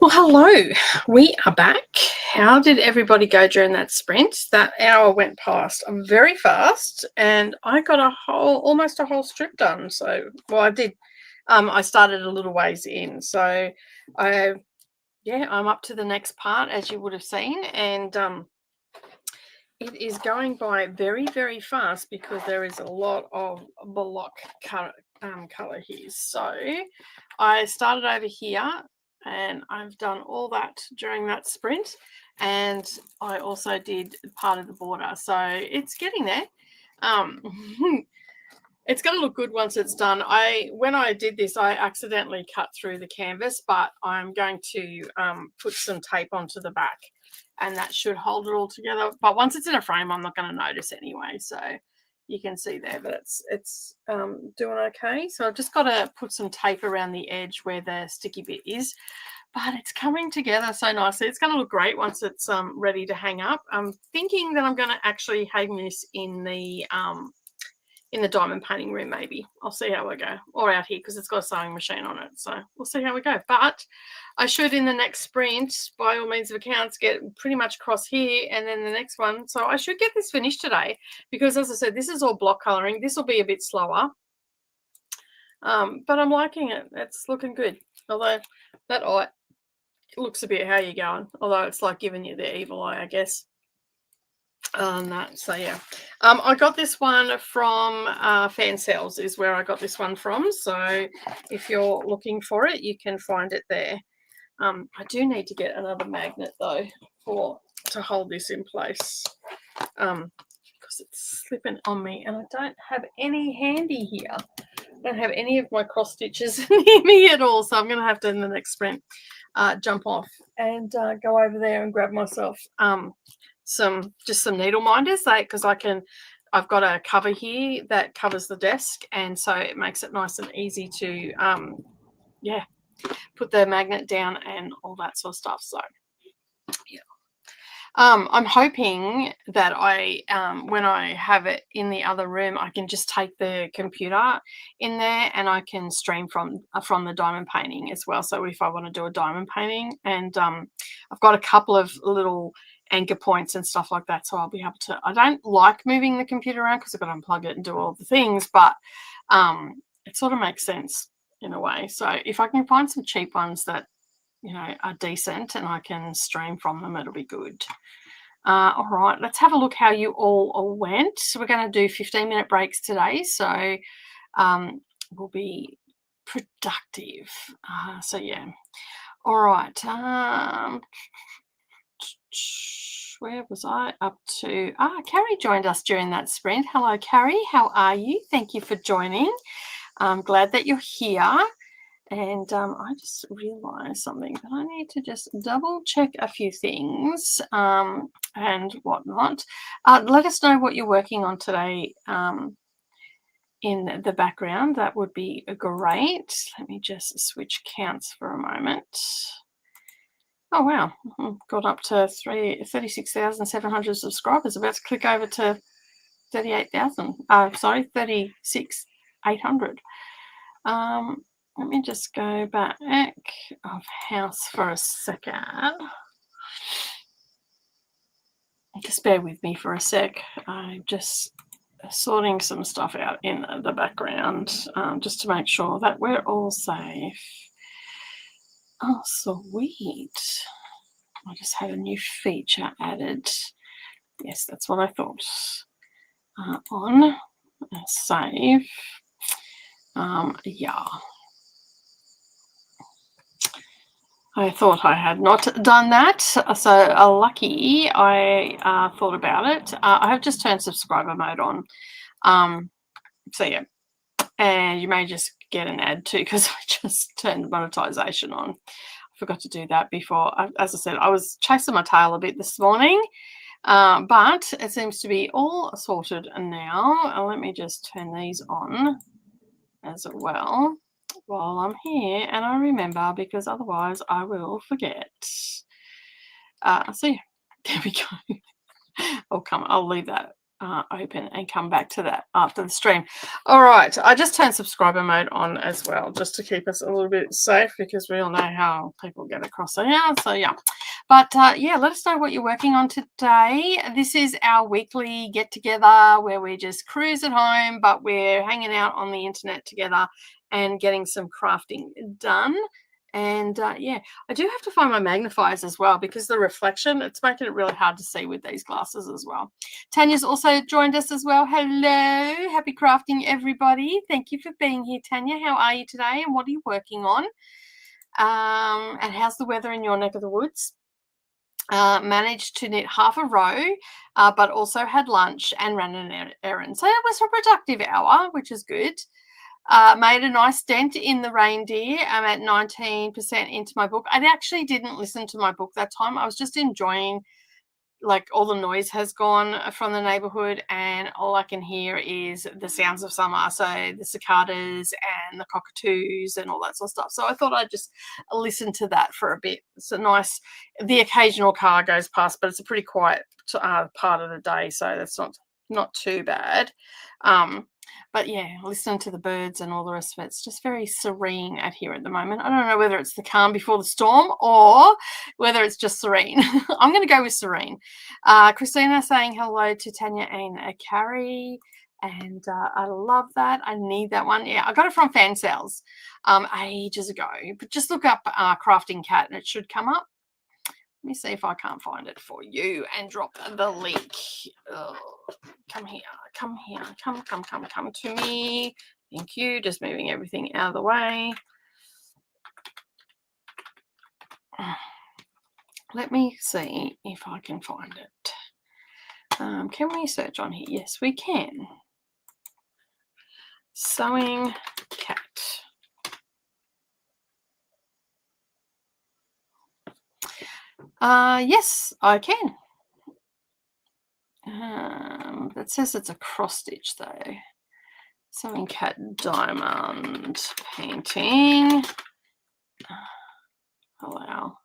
Well, hello. We are back. How did everybody go during that sprint? That hour went past very fast, and I got almost a whole strip done. So, well, I did. I started a little ways in, so I'm up to the next part, as you would have seen, and it is going by very, very fast because there is a lot of block color here. So, I started over here. And I've done all that during that sprint, and I also did part of the border, so it's getting there. It's going to look good once it's done. When I did this, I accidentally cut through the canvas, but I'm going to put some tape onto the back, and that should hold it all together. But once it's in a frame, I'm not going to notice anyway. So you can see there that it's doing okay. So I've just got to put some tape around the edge where the sticky bit is, but it's coming together so nicely. It's going to look great once it's ready to hang up. I'm thinking that I'm going to actually hang this in the diamond painting room. Maybe I'll see how I go, or out here because it's got a sewing machine on it, so we'll see how we go. But I should, in the next sprint, by all means of accounts, get pretty much across here, and then the next one. So I should get this finished today because, as I said, this is all block coloring. This will be a bit slower, but I'm liking it. It's looking good, although that eye looks a bit how you going, although it's like giving you the evil eye, I guess. So yeah, I got this one from Fan Cells is where I got this one from. So if you're looking for it, you can find it there. I do need to get another magnet though to hold this in place because it's slipping on me, and I don't have any handy here. I don't have any of my cross stitches near me at all, so I'm going to have to, in the next sprint, jump off and go over there and grab myself some needle minders, because I've got a cover here that covers the desk, and so it makes it nice and easy to put the magnet down and all that sort of stuff. So yeah. I'm hoping that when I have it in the other room, I can just take the computer in there and I can stream from the diamond painting as well. So if I want to do a diamond painting, and I've got a couple of little anchor points and stuff like that, so I'll be able to. I don't like moving the computer around because I've got to unplug it and do all the things, but it sort of makes sense in a way. So if I can find some cheap ones that are decent and I can stream from them, it'll be good. All right, let's have a look how you all went. So we're going to do 15-minute breaks today, so we'll be productive. So yeah. All right. Where was I up to? Carrie joined us during that sprint. Hello, Carrie. How are you? Thank you for joining. I'm glad that you're here. And I just realized something that I need to just double check a few things and whatnot. Let us know what you're working on today in the background. That would be great. Let me just switch counts for a moment. Oh, wow. Got up to 36,700 subscribers. About to click over to 38,000. Sorry, 36,800. Let me just go back of house for a second. Just bear with me for a sec. I'm just sorting some stuff out in the background just to make sure that we're all safe. Oh, sweet. I just had a new feature added. Yes, that's what I thought. On save. Yeah. I thought I had not done that, so lucky I thought about it. I have just turned subscriber mode on. So yeah, and you may just get an ad too because I just turned monetization on. I forgot to do that before. As I said, I was chasing my tail a bit this morning, but it seems to be all sorted now. Let me just turn these on as well while I'm here, and I remember, because otherwise I will forget. So yeah, there we go. I'll leave that open and come back to that after the stream. All right, I just turned subscriber mode on as well, just to keep us a little bit safe, because we all know how people get across there. So yeah, but yeah, let us know what you're working on today. This is our weekly get together where we just cruise at home, but we're hanging out on the internet together and getting some crafting done. And yeah, I do have to find my magnifiers as well, because the reflection, it's making it really hard to see with these glasses as well. Tanya's also joined us as well. Hello, happy crafting, everybody. Thank you for being here, Tanya. How are you today, and what are you working on? And how's the weather in your neck of the woods? Managed to knit half a row, but also had lunch and ran an errand. So it was a productive hour, which is good. Made a nice dent in the reindeer. I'm at 19% into my book. I actually didn't listen to my book that time. I was just enjoying, like, all the noise has gone from the neighborhood, and all I can hear is the sounds of summer. So the cicadas and the cockatoos and all that sort of stuff. So I thought I'd just listen to that for a bit. It's a nice, the occasional car goes past, but it's a pretty quiet part of the day. So that's not too bad. But yeah, listening to the birds and all the rest of it, it's just very serene out here at the moment. I don't know whether it's the calm before the storm or whether it's just serene. I'm going to go with serene. Christina saying hello to Tanya and Carrie. And I love that. I need that one. Yeah, I got it from Fan Sales ages ago. But just look up Crafting Cat and it should come up. Let me see if I can't find it for you and drop the link. Oh, come here, come to me. Thank you. Just moving everything out of the way. Let me see if I can find it. Can we search on here? Yes, we can. Sewing cat. Yes, I can. That says it's a cross stitch though. Sewing cat diamond painting. Allow.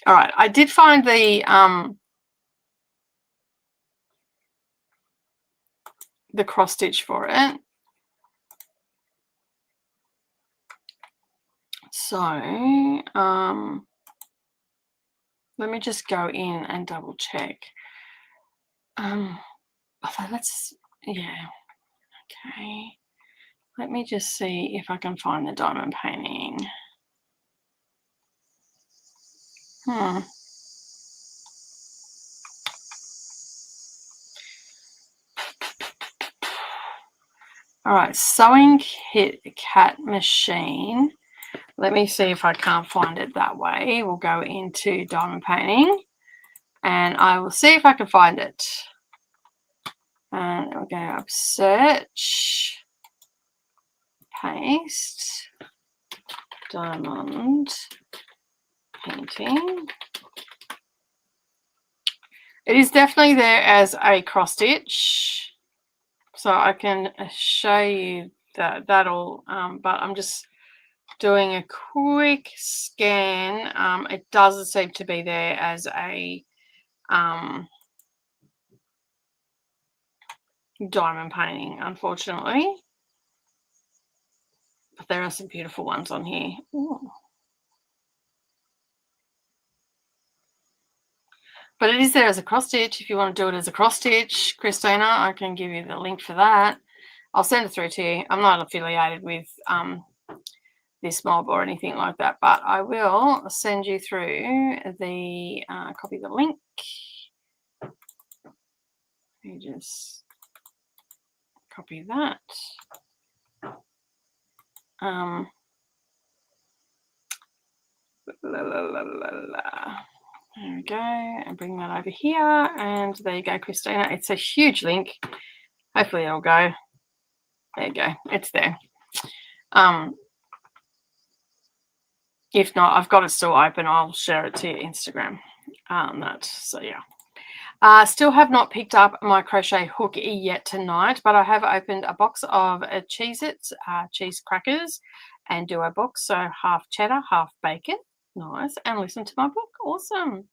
All right, I did find the cross stitch for it. So let me just go in and double check. Let's, yeah, okay. Let me just see if I can find the diamond painting. All right, Sewing Cat Machine. Let me see if I can't find it that way. We'll go into diamond painting and I will see if I can find it. And we'll go up search, paste, diamond painting. It is definitely there as a cross stitch, so I can show you that'll, but I'm just doing a quick scan. It doesn't seem to be there as a diamond painting, unfortunately. But there are some beautiful ones on here. Ooh. But it is there as a cross stitch. If you want to do it as a cross stitch, Christina, I can give you the link for that. I'll send it through to you. I'm not affiliated with this mob or anything like that, but I will send you through the copy the link. You just copy that. There we go, and bring that over here, and there you go, Christina. It's a huge link. Hopefully it'll go. There you go, it's there. If not, I've got it still open. I'll share it to your Instagram. So yeah. Still have not picked up my crochet hook yet tonight, but I have opened a box of Cheez-Its, cheese crackers, and Duo books. So half cheddar, half bacon. Nice. And listen to my book. Awesome.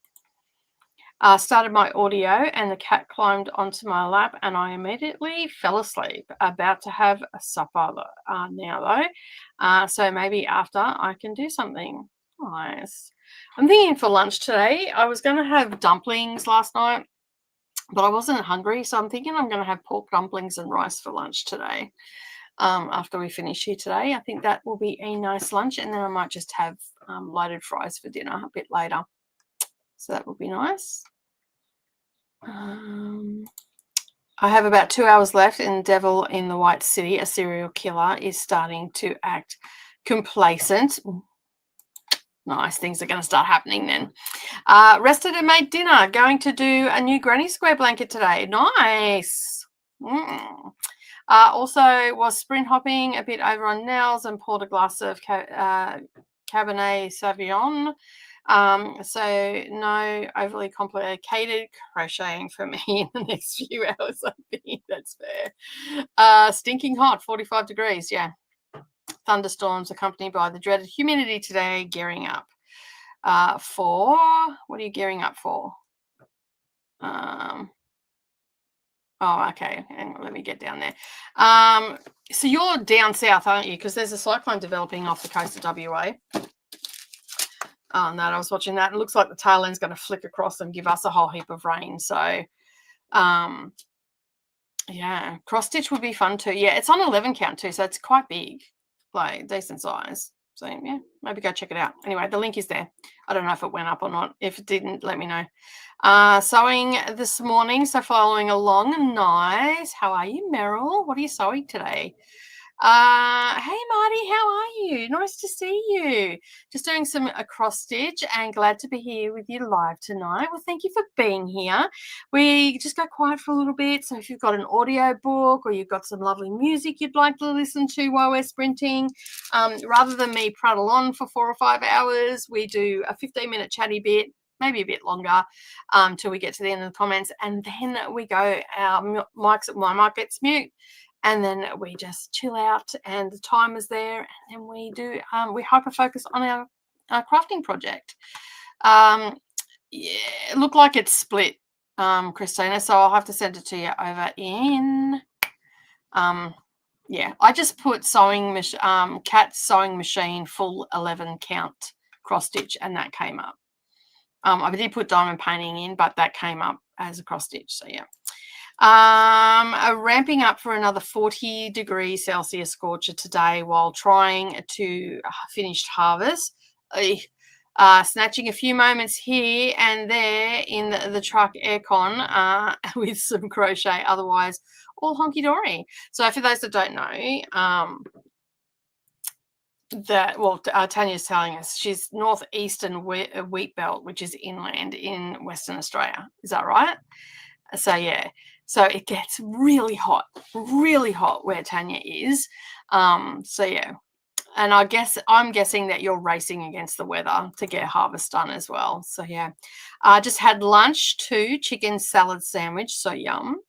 Started my audio and the cat climbed onto my lap and I immediately fell asleep. About to have a supper now though. So maybe after I can do something. Nice. I'm thinking for lunch today, I was going to have dumplings last night, but I wasn't hungry. So I'm thinking I'm going to have pork dumplings and rice for lunch today. After we finish here today, I think that will be a nice lunch. And then I might just have loaded fries for dinner a bit later. So that would be nice. I have about 2 hours left in Devil in the White City. A serial killer is starting to act complacent. Nice, things are going to start happening then. Rested and made dinner. Going to do a new Granny Square blanket today. Nice. Also was sprint hopping a bit over on Nels and poured a glass of Cabernet Sauvignon. So no overly complicated crocheting for me in the next few hours. I think that's fair. Stinking hot, 45 degrees. Yeah. Thunderstorms accompanied by the dreaded humidity today. Gearing up for what are you gearing up for? Oh, okay. Hang on, let me get down there. So you're down south, aren't you? Because there's a cyclone developing off the coast of WA. That I was watching that. It looks like the tail end's going to flick across and give us a whole heap of rain. So, yeah, cross stitch would be fun too. Yeah, it's on 11 count too, so it's quite big, like decent size. So yeah, maybe go check it out. Anyway, the link is there. I don't know if it went up or not. If it didn't, let me know. Sewing this morning, so following along. Nice. How are you, Meryl? What are you sewing today? Hey Marty, how are you? Nice to see you. Just doing some cross stitch and glad to be here with you live tonight. Well, thank you for being here. We just got quiet for a little bit. So if you've got an audio book or you've got some lovely music you'd like to listen to while we're sprinting, rather than me prattle on for 4 or 5 hours, we do a 15-minute chatty bit, maybe a bit longer, till we get to the end of the comments, and then we go. My mic gets mute. And then we just chill out and the time is there. And then we do, we hyper focus on our crafting project. Yeah, it looked like it's split, Christina. So I'll have to send it to you over in, yeah, I just put cat sewing machine full 11 count cross stitch and that came up. I did put diamond painting in, but that came up as a cross stitch. So yeah. Ramping up for another 40 degrees Celsius scorcher today while trying to finish harvest. Snatching a few moments here and there in the truck aircon with some crochet. Otherwise, all honky-dory. So for those that don't know, Tanya's telling us she's northeastern wheat belt, which is inland in Western Australia. Is that right? So yeah. So it gets really hot where Tanya is. So yeah, and I'm guessing that you're racing against the weather to get harvest done as well. So yeah, I just had lunch too, chicken salad sandwich. So yum.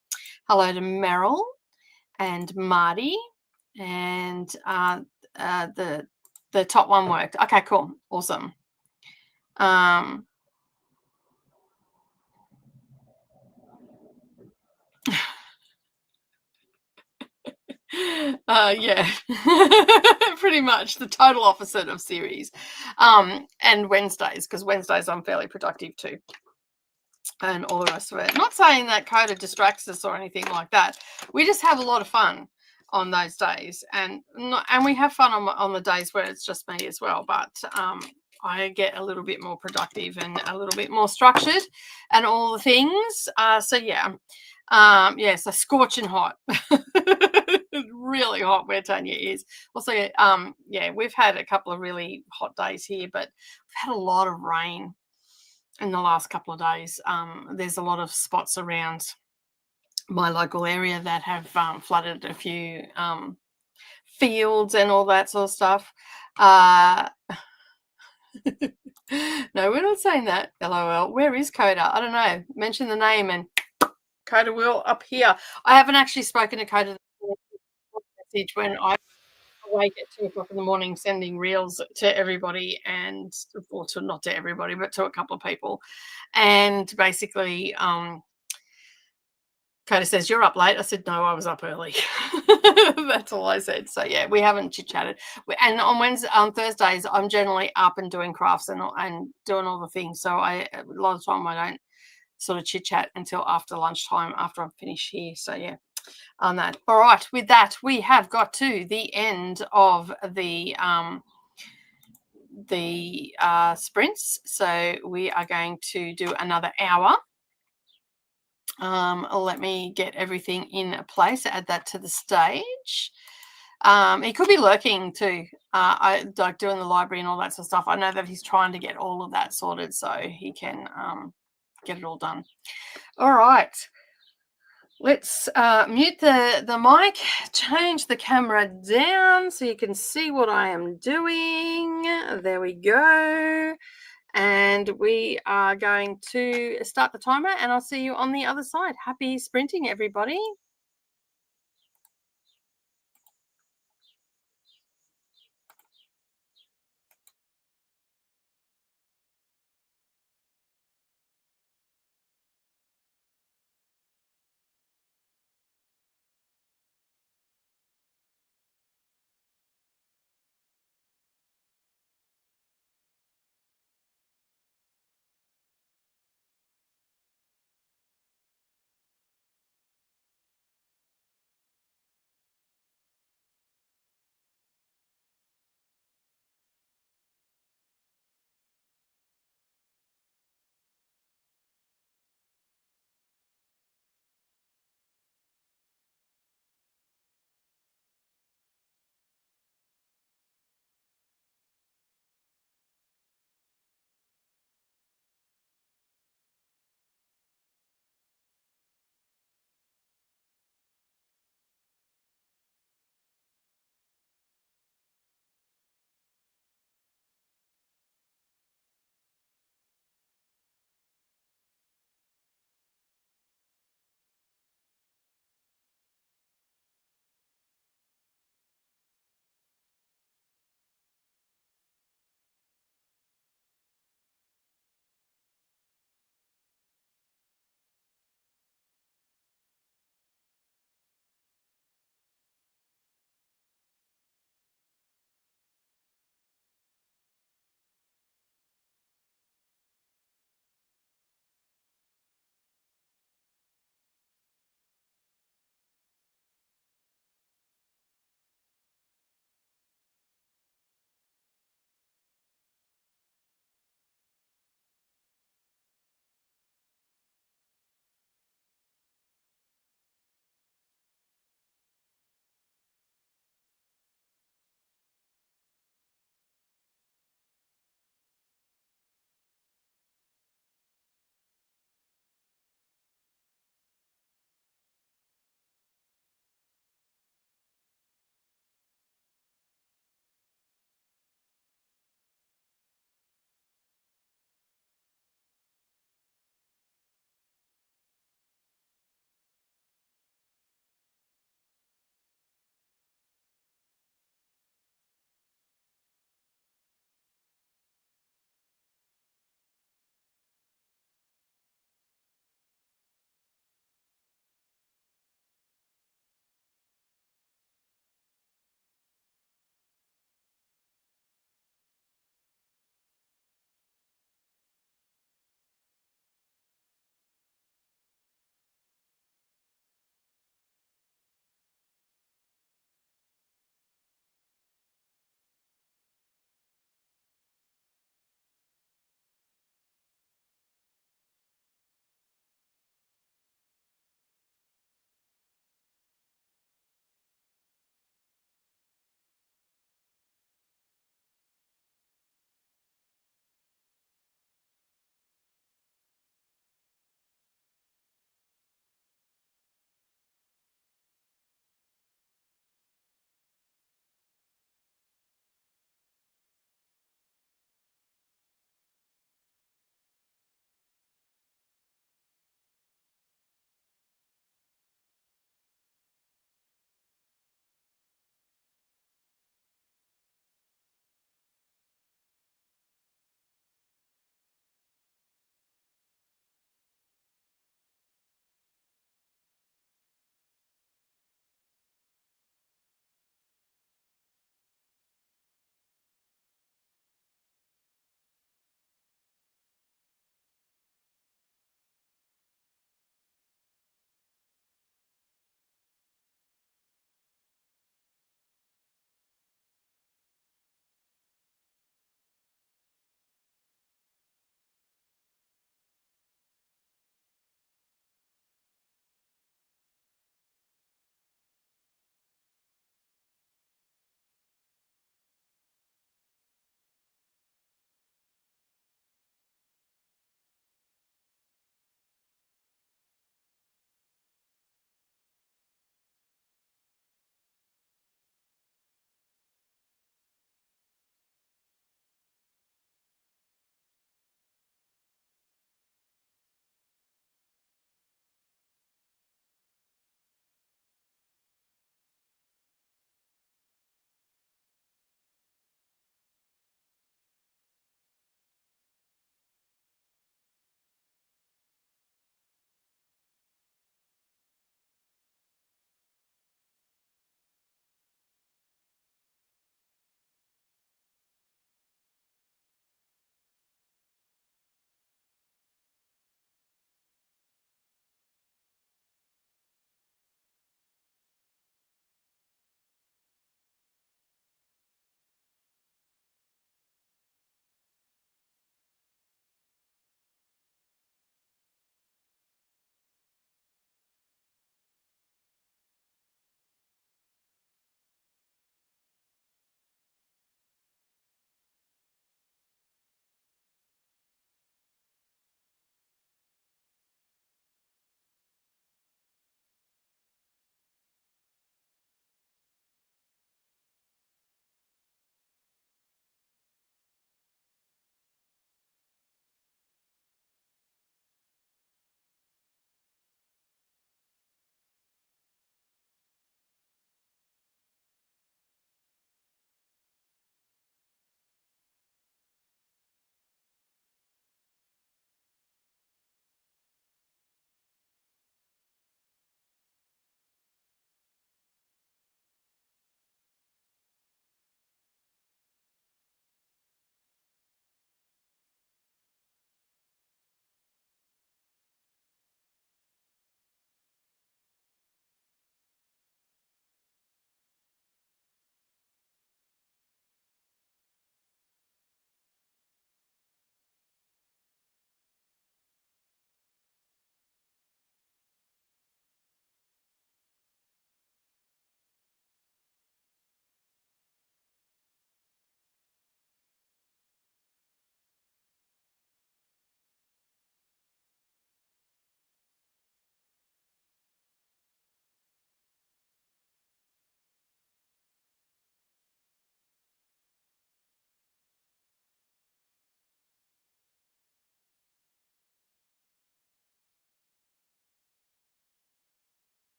Hello to Meryl and Marty, and the top one worked. Okay, cool, awesome. Yeah, pretty much the total opposite of series. And Wednesdays, because Wednesdays I'm fairly productive too. And all the rest of it. Not saying that Coda distracts us or anything like that. We just have a lot of fun on those days. And we have fun on the days where it's just me as well. But I get a little bit more productive and a little bit more structured and all the things. So yeah. Yeah, so scorching hot. Really hot where Tanya is. Also, yeah, we've had a couple of really hot days here, but we've had a lot of rain in the last couple of days. There's a lot of spots around my local area that have flooded a few fields and all that sort of stuff. No, we're not saying that. LOL. Where is Coda? I don't know. Mention the name and Coda will appear. I haven't actually spoken to Coda message when I awake at 2 o'clock in the morning sending reels to everybody and or to not to everybody, but to a couple of people. And basically, Coda says, "You're up late." I said, "No, I was up early." That's all I said. So yeah, we haven't chit chatted. And on Wednesday, on Thursdays, I'm generally up and doing crafts and doing all the things. So a lot of time I don't sort of chit chat until after lunchtime after I'm finished here. So yeah, on that. All right, with that, we have got to the end of the sprints. So we are going to do another hour. Let me get everything in place, add that to the stage. He could be lurking too. I like doing the library and all that sort of stuff. I know that he's trying to get all of that sorted so he can get it all done. All right. Let's mute the mic, change the camera down so you can see what I am doing. There we go. And we are going to start the timer and I'll see you on the other side. Happy sprinting, everybody.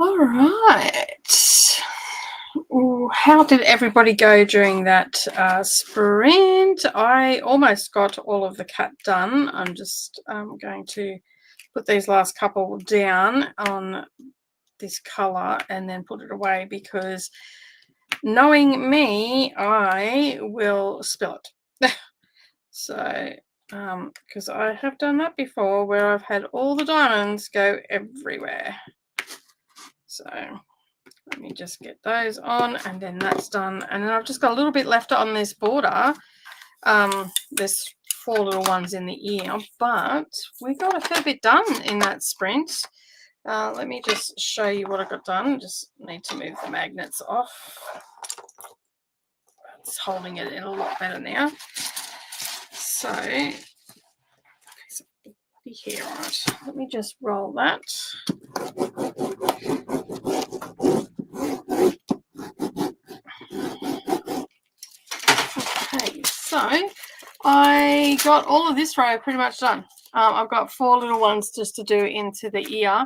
All right. How did everybody go during that sprint? I almost got all of the cat done. I'm just going to put these last couple down on this color and then put it away, because knowing me, I will spill it. So, because I have done that before where I've had all the diamonds go everywhere. So let me just get those on, and then that's done. And then I've just got a little bit left on this border. There's 4 little ones in the ear, but we got a fair bit done in that sprint. Let me just show you what I got done. Just need to move the magnets off. It's holding it in a lot better now. So, here, right. Let me just roll that. Okay, so I got all of this row pretty much done. I've got 4 little ones just to do into the ear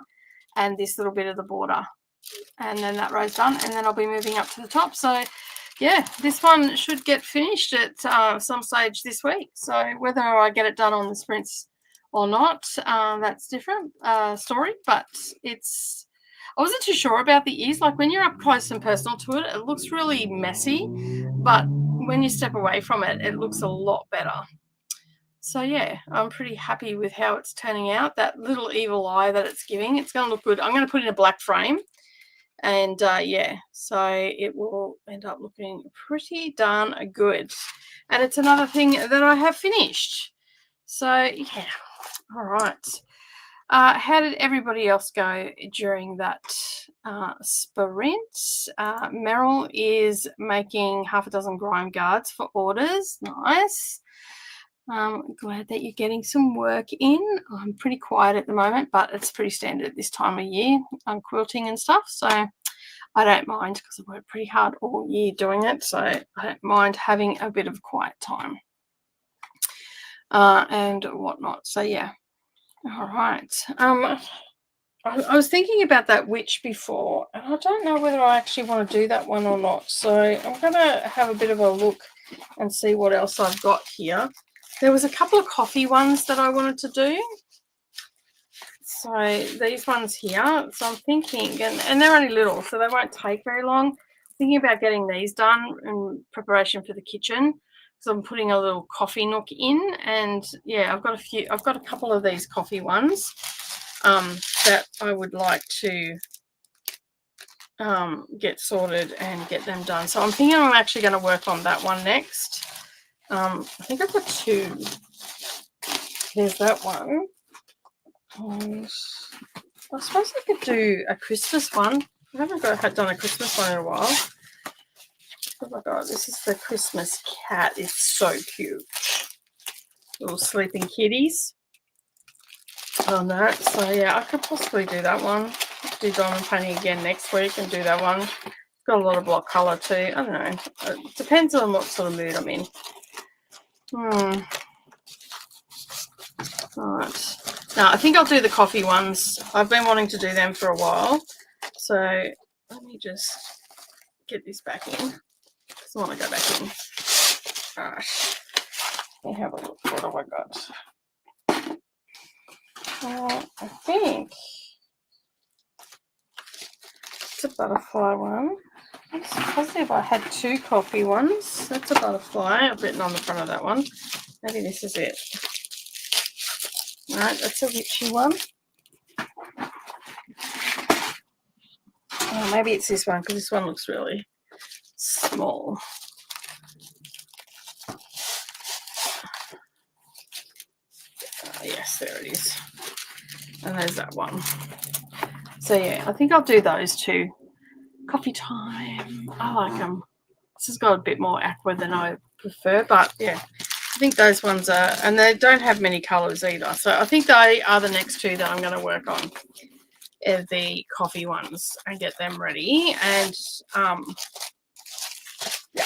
and this little bit of the border, and then that row's done, and then I'll be moving up to the top. So yeah, this one should get finished at some stage this week. So whether I get it done on the sprints or not, that's different story. But I wasn't too sure about the ears. Like when you're up close and personal to it, it looks really messy, but when you step away from it, it looks a lot better. So yeah, I'm pretty happy with how it's turning out. That little evil eye that it's giving, it's going to look good. I'm going to put it in a black frame, and yeah, so it will end up looking pretty darn good. And it's another thing that I have finished. So yeah, all right. How did everybody else go during that sprint? Meryl is making half a dozen grime guards for orders. Nice. Glad that you're getting some work in. I'm pretty quiet at the moment, but it's pretty standard at this time of year. I'm quilting and stuff, so I don't mind, because I've worked pretty hard all year doing it, so I don't mind having a bit of quiet time and whatnot. So yeah, all right. I was thinking about that witch before, and I don't know whether I actually want to do that one or not. So I'm going to have a bit of a look and see what else I've got here. There was a couple of coffee ones that I wanted to do. So these ones here. So I'm thinking, and they're only little, so they won't take very long. Thinking about getting these done in preparation for the kitchen. So I'm putting a little coffee nook in, and yeah, I've got a couple of these coffee ones that I would like to get sorted and get them done. So I'm thinking I'm actually going to work on that one next. I think I've got 2. There's that one. And I suppose I could do a Christmas one. I haven't done a Christmas one in a while. Oh my god, this is the Christmas cat. It's so cute. Little sleeping kitties on that. So yeah, I could possibly do that one. Do diamond painting again next week and do that one. It's got a lot of block colour too. I don't know. It depends on what sort of mood I'm in. Alright. Now I think I'll do the coffee ones. I've been wanting to do them for a while. So let me just get this back in. I want to go back in. Alright. Let me have a look. What have I got? I think it's a butterfly one. I'm positive I had 2 coffee ones. That's a butterfly. I've written on the front of that one. Maybe this is it. Alright, that's a witchy one. Oh, maybe it's this one, because this one looks really small. Yes, there it is. And there's that one. So yeah, I think I'll do those 2. Coffee time. I like them. This has got a bit more aqua than I prefer, but yeah, I think those ones are, and they don't have many colours either. So I think they are the next 2 that I'm going to work on, the coffee ones, and get them ready. And yeah.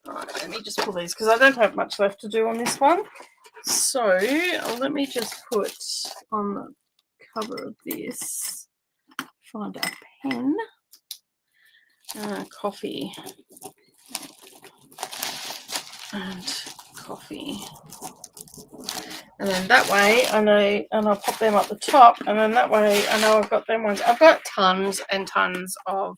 All right, let me just pull these, because I don't have much left to do on this one. So let me just put on the cover of this find a pen. Coffee. And coffee. And then that way I know, and I'll pop them up the top, and then that way I know I've got them ones. I've got tons and tons of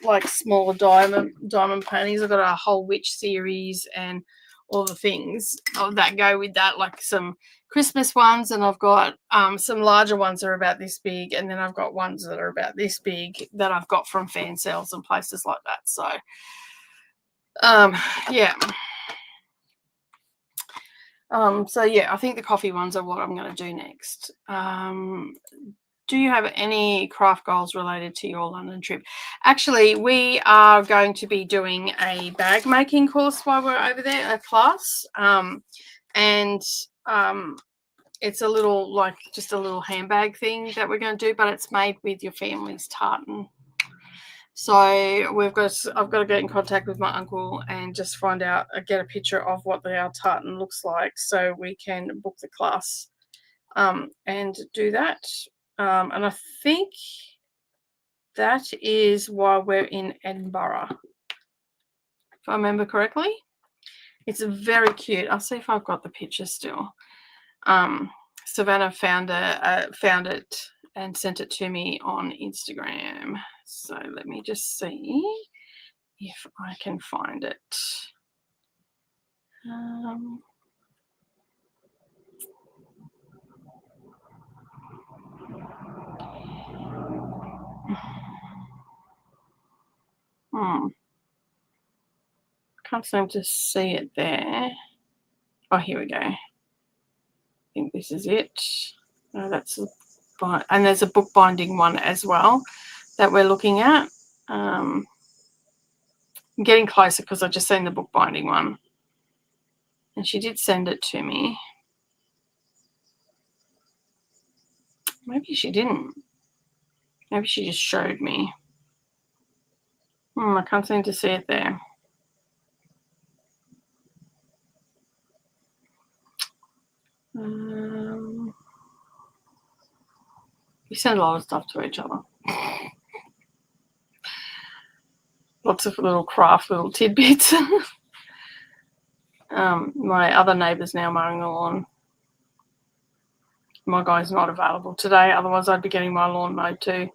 like smaller diamond paintings. I've got a whole witch series and all the things that go with that, like some Christmas ones, and I've got some larger ones that are about this big, and then I've got ones that are about this big that I've got from fan sales and places like that. So yeah. So yeah, I think the coffee ones are what I'm going to do next. Do you have any craft goals related to your London trip? Actually, we are going to be doing a bag making course while we're over there, a class. And it's a little, like, just a little handbag thing that we're going to do, but it's made with your family's tartan. So I've got to get in contact with my uncle and just find out, get a picture of what our tartan looks like, so we can book the class and do that. And I think that is why we're in Edinburgh, if I remember correctly. It's very cute. I'll see if I've got the picture still. Savannah found it and sent it to me on Instagram. So let me just see if I can find it. Can't seem to see it there. Oh, here we go. I think this is it. No, that's and there's a bookbinding one as well that we're looking at. I'm getting closer because I've just seen the bookbinding one, and she did send it to me. Maybe she didn't. Maybe she just showed me. I can't seem to see it there. We send a lot of stuff to each other. Lots of little tidbits. My other neighbour's now mowing the lawn. My guy's not available today, otherwise I'd be getting my lawn mowed too.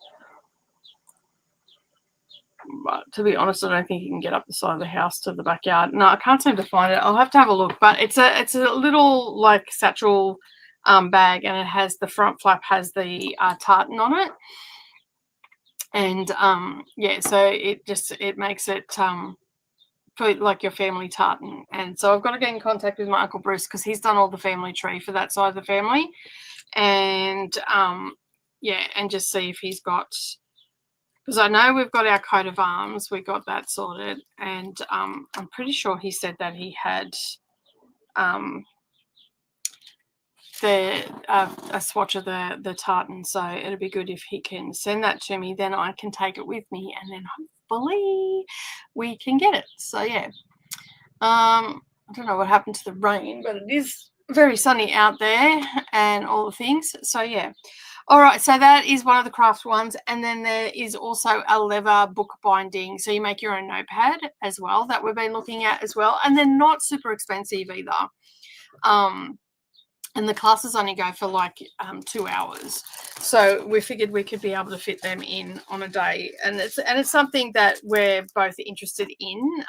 But to be honest, I don't think you can get up the side of the house to the backyard. No, I can't seem to find it. I'll have to have a look. But it's a little, like, satchel bag, and it has the front flap has the tartan on it. And yeah, so it makes it for like your family tartan. And so I've got to get in contact with my Uncle Bruce, because he's done all the family tree for that side of the family. And yeah, and just see if he's got, because I know we've got our coat of arms, we got that sorted, and I'm pretty sure he said that he had a swatch of the tartan. So it'd be good if he can send that to me, then I can take it with me, and then hopefully we can get it. So yeah, I don't know what happened to the rain, but it is very sunny out there and all the things. So yeah. All right, so that is one of the craft ones, and then there is also a leather book binding, so you make your own notepad as well, that we've been looking at as well, and they're not super expensive either. And the classes only go for like 2 hours, so we figured we could be able to fit them in on a day, and it's something that we're both interested in,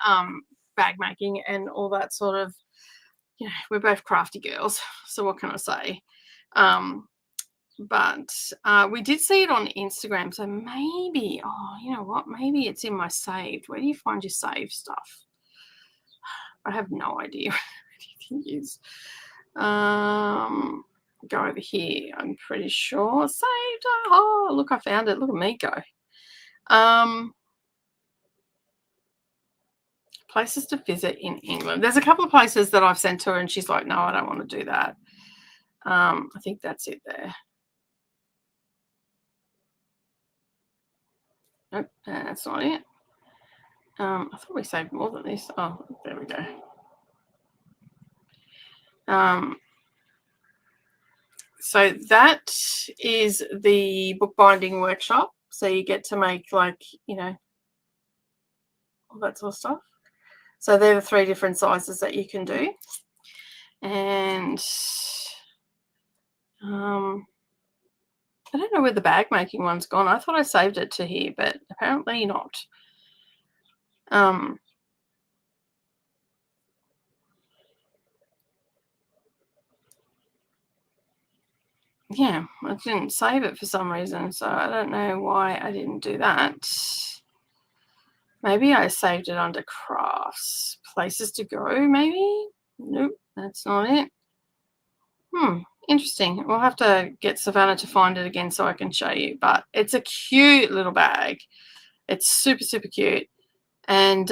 bag making and all that sort of. You know, we're both crafty girls, so what can I say? But we did see it on Instagram, so maybe, oh, you know what, maybe it's in my saved. Where do you find your saved stuff? I have no idea what anything is. Go over here. I'm pretty sure saved. Oh, look, I found it. Look at me go. Places to visit in England. There's a couple of places that I've sent to her, and she's like, no, I don't want to do that. I think that's it there. Nope, that's not it. I thought we saved more than this. Oh, there we go. So that is the bookbinding workshop. So you get to make, like, you know, all that sort of stuff. So they're the 3 different sizes that you can do. And I don't know where the bag making one's gone. I thought I saved it to here, but apparently not. Yeah, I didn't save it for some reason, so I don't know why I didn't do that. Maybe I saved it under crafts. Places to go, maybe? Nope, that's not it. Interesting. We'll have to get Savannah to find it again so I can show you. But it's a cute little bag. It's super, super cute. And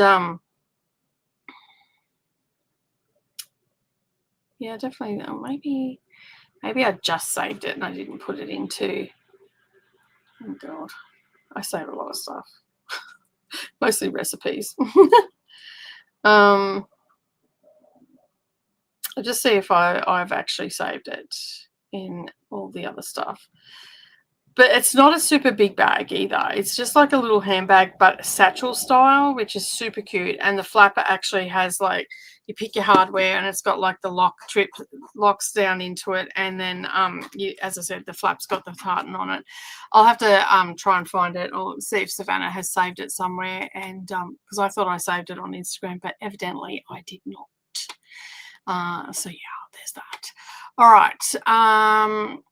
yeah, definitely. Maybe I just saved it and I didn't put it into. Oh God, I save a lot of stuff, mostly recipes. I'll just see if I've actually saved it in all the other stuff. But it's not a super big bag either. It's just like a little handbag, but satchel style, which is super cute. And the flapper actually has, like, you pick your hardware and it's got like the locks down into it. And then, as I said, the flap's got the tartan on it. I'll have to try and find it or see if Savannah has saved it somewhere. And because I thought I saved it on Instagram, but evidently I did not. So yeah, there's that. All right. I'm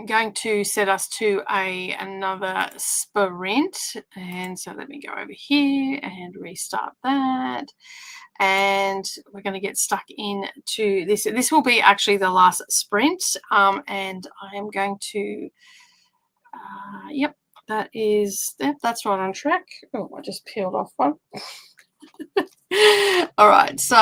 going to set us to another sprint, and so let me go over here and restart that, and we're going to get stuck into this. This will be actually the last sprint, and I am going to yep, that's right on track. Oh, I just peeled off one. All right, so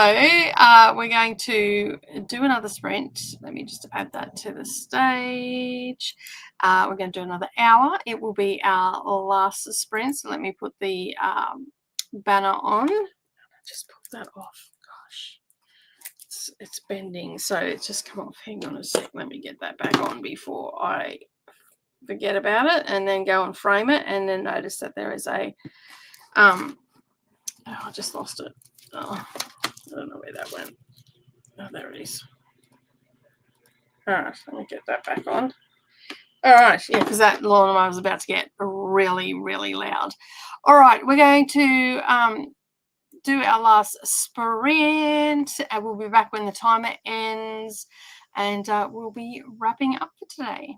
we're going to do another sprint. Let me just add that to the stage. We're going to do another hour. It will be our last sprint. So let me put the banner on. Just pull that off. Gosh, it's bending, so it's just come off. Hang on a sec. Let me get that back on before I forget about it, and then go and frame it, and then notice that there is a oh, I just lost it. Oh, I don't know where that went. Oh, there it is. All right, let me get that back on. All right, yeah, because that lawnmower was about to get really, really loud. All right, we're going to do our last sprint, and we'll be back when the timer ends, and we'll be wrapping up for today.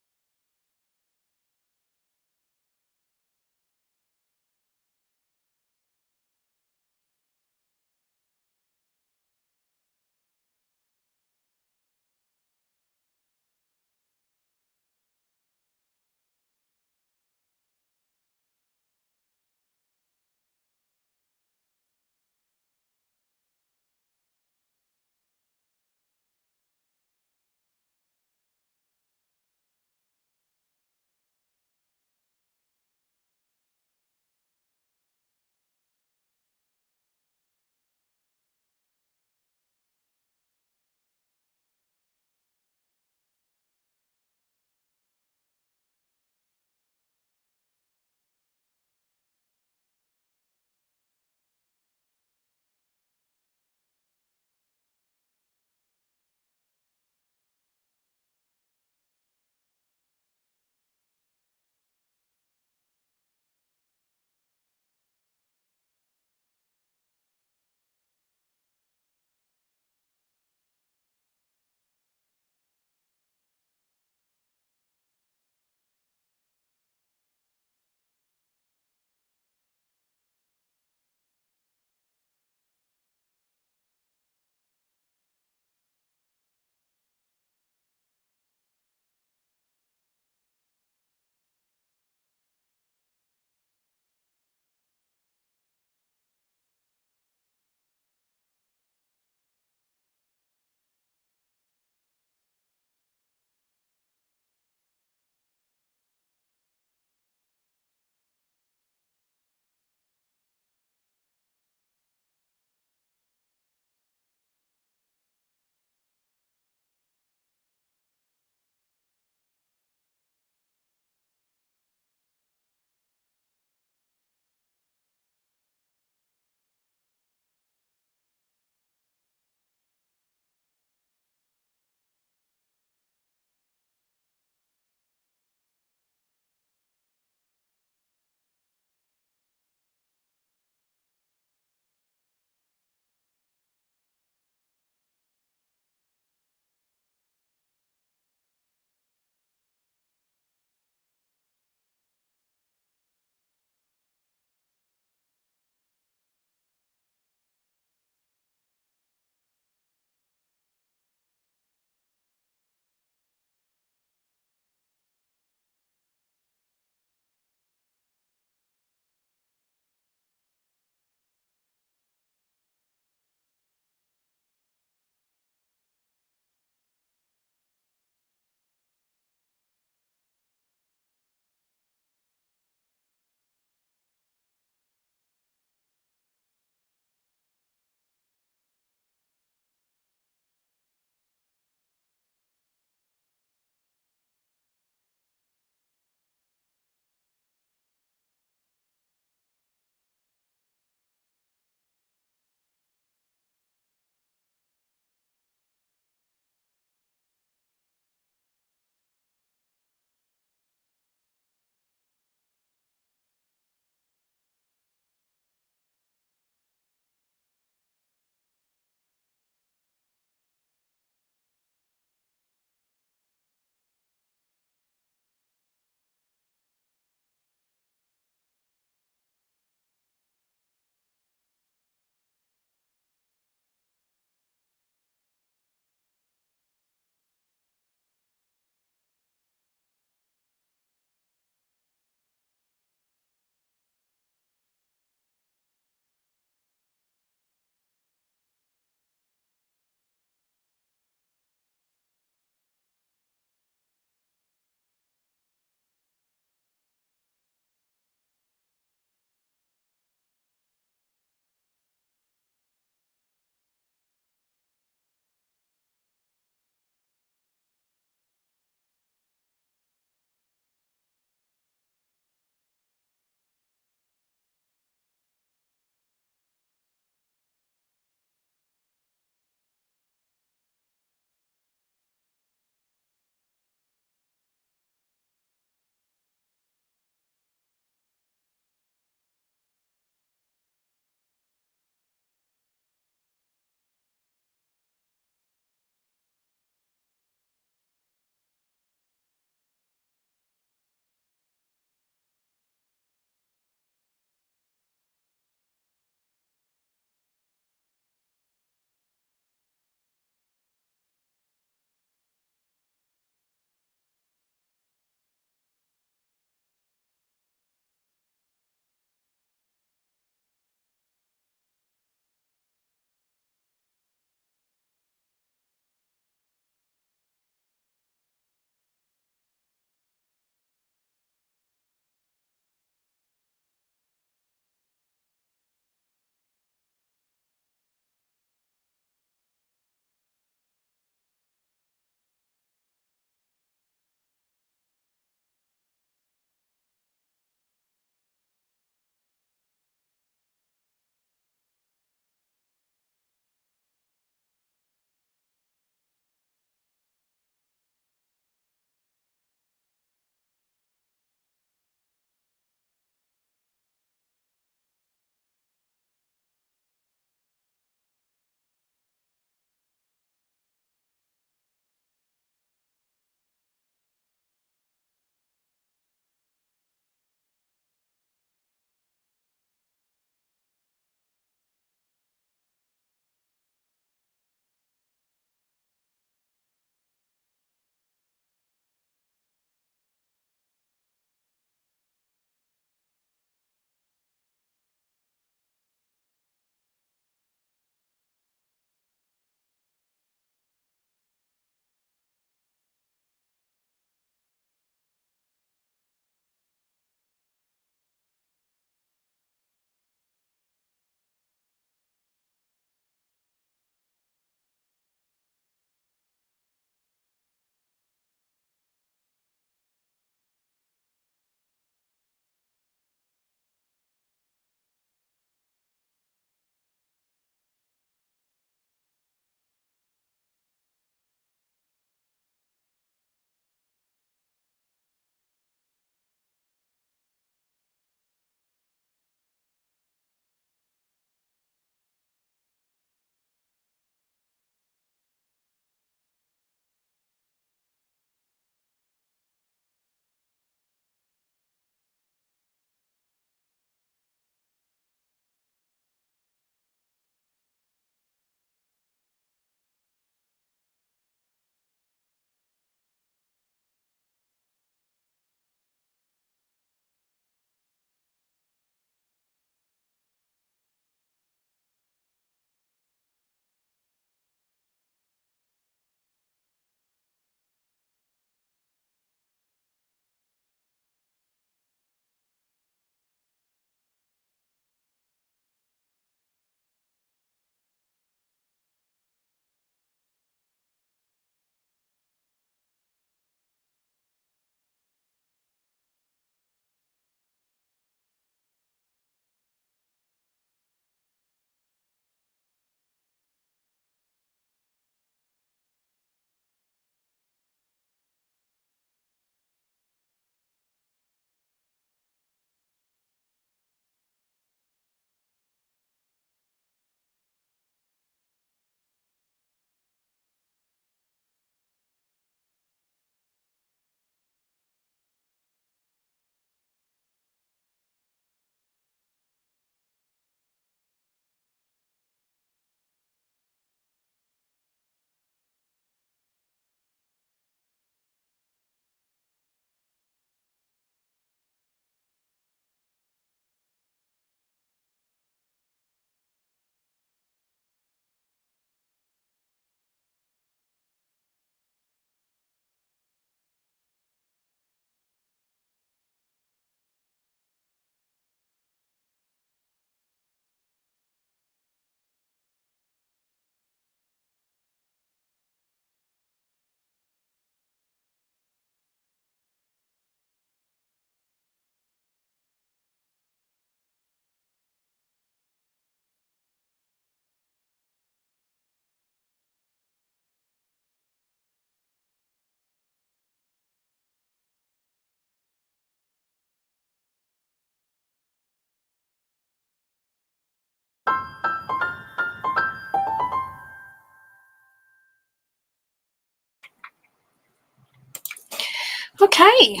Okay.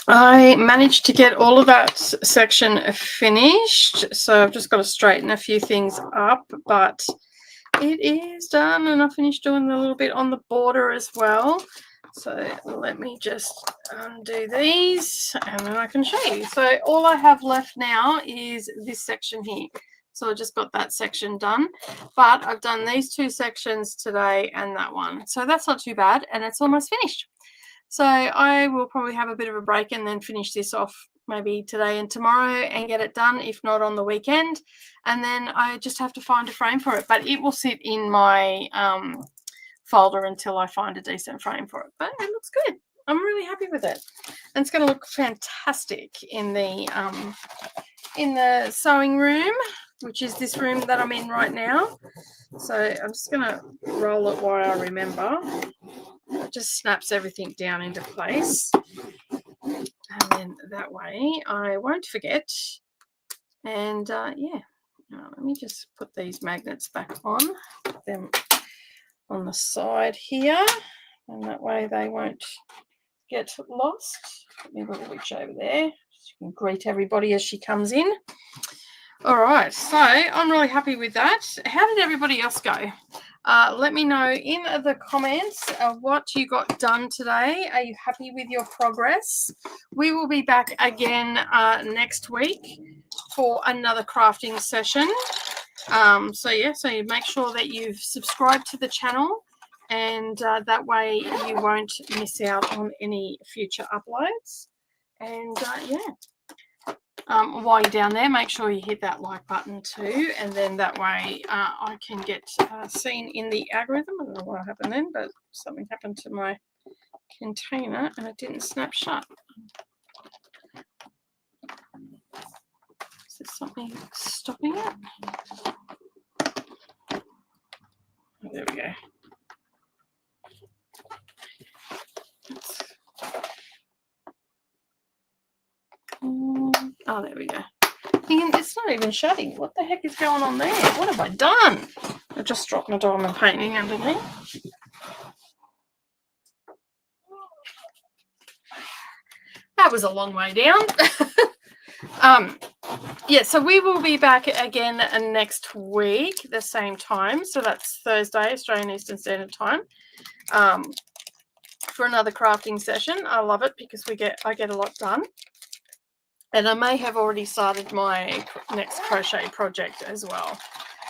I managed to get all of that section finished, so I've just got to straighten a few things up, but it is done, and I finished doing a little bit on the border as well. So let me just undo these and then I can show you. So all I have left now is this section here. So I just got that section done, but I've done these two sections today and that one. So that's not too bad, and it's almost finished. So I will probably have a bit of a break and then finish this off maybe today and tomorrow and get it done, if not on the weekend. And then I just have to find a frame for it, but it will sit in my folder until I find a decent frame for it. But it looks good. I'm really happy with it. And it's going to look fantastic in the sewing room, which is this room that I'm in right now. So I'm just going to roll it while I remember. It just snaps everything down into place. And then that way I won't forget. And yeah, let me just put these magnets back on. Put them on the side here. And that way they won't get lost. Let me put a witch over there. So you can greet everybody as she comes in. All right, so I'm really happy with that. How did everybody else go? Let me know in the comments what you got done today. Are you happy with your progress? We will be back again next week for another crafting session. So you make sure that you've subscribed to the channel, and that way you won't miss out on any future uploads. And while you're down there, make sure you hit that like button too, and then that way I can get seen in the algorithm. I don't know what happened then, but something happened to my container and it didn't snap shut. Is there something stopping it? Oh, there we go. Oh, there we go. It's not even shutting. What the heck is going on there? What have I done? I just dropped my diamond painting underneath. That was a long way down. Yeah, so we will be back again next week, the same time. So that's Thursday, Australian Eastern Standard Time, for another crafting session. I love it because I get a lot done. And I may have already started my next crochet project as well.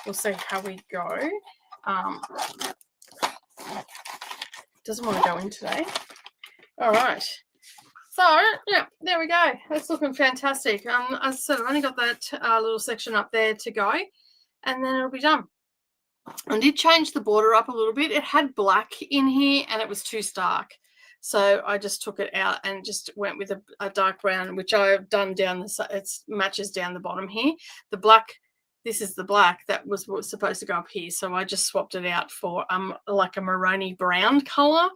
We'll see how we go. Doesn't want to go in today. All right. So, yeah, there we go. It's looking fantastic. As I said, I've only got that little section up there to go, and then it'll be done. I did change the border up a little bit. It had black in here, and it was too stark. So I just took it out and just went with a dark brown, which I've done down the side. It matches down the bottom here. The black, this is the black that was supposed to go up here. So I just swapped it out for like a maroni brown color.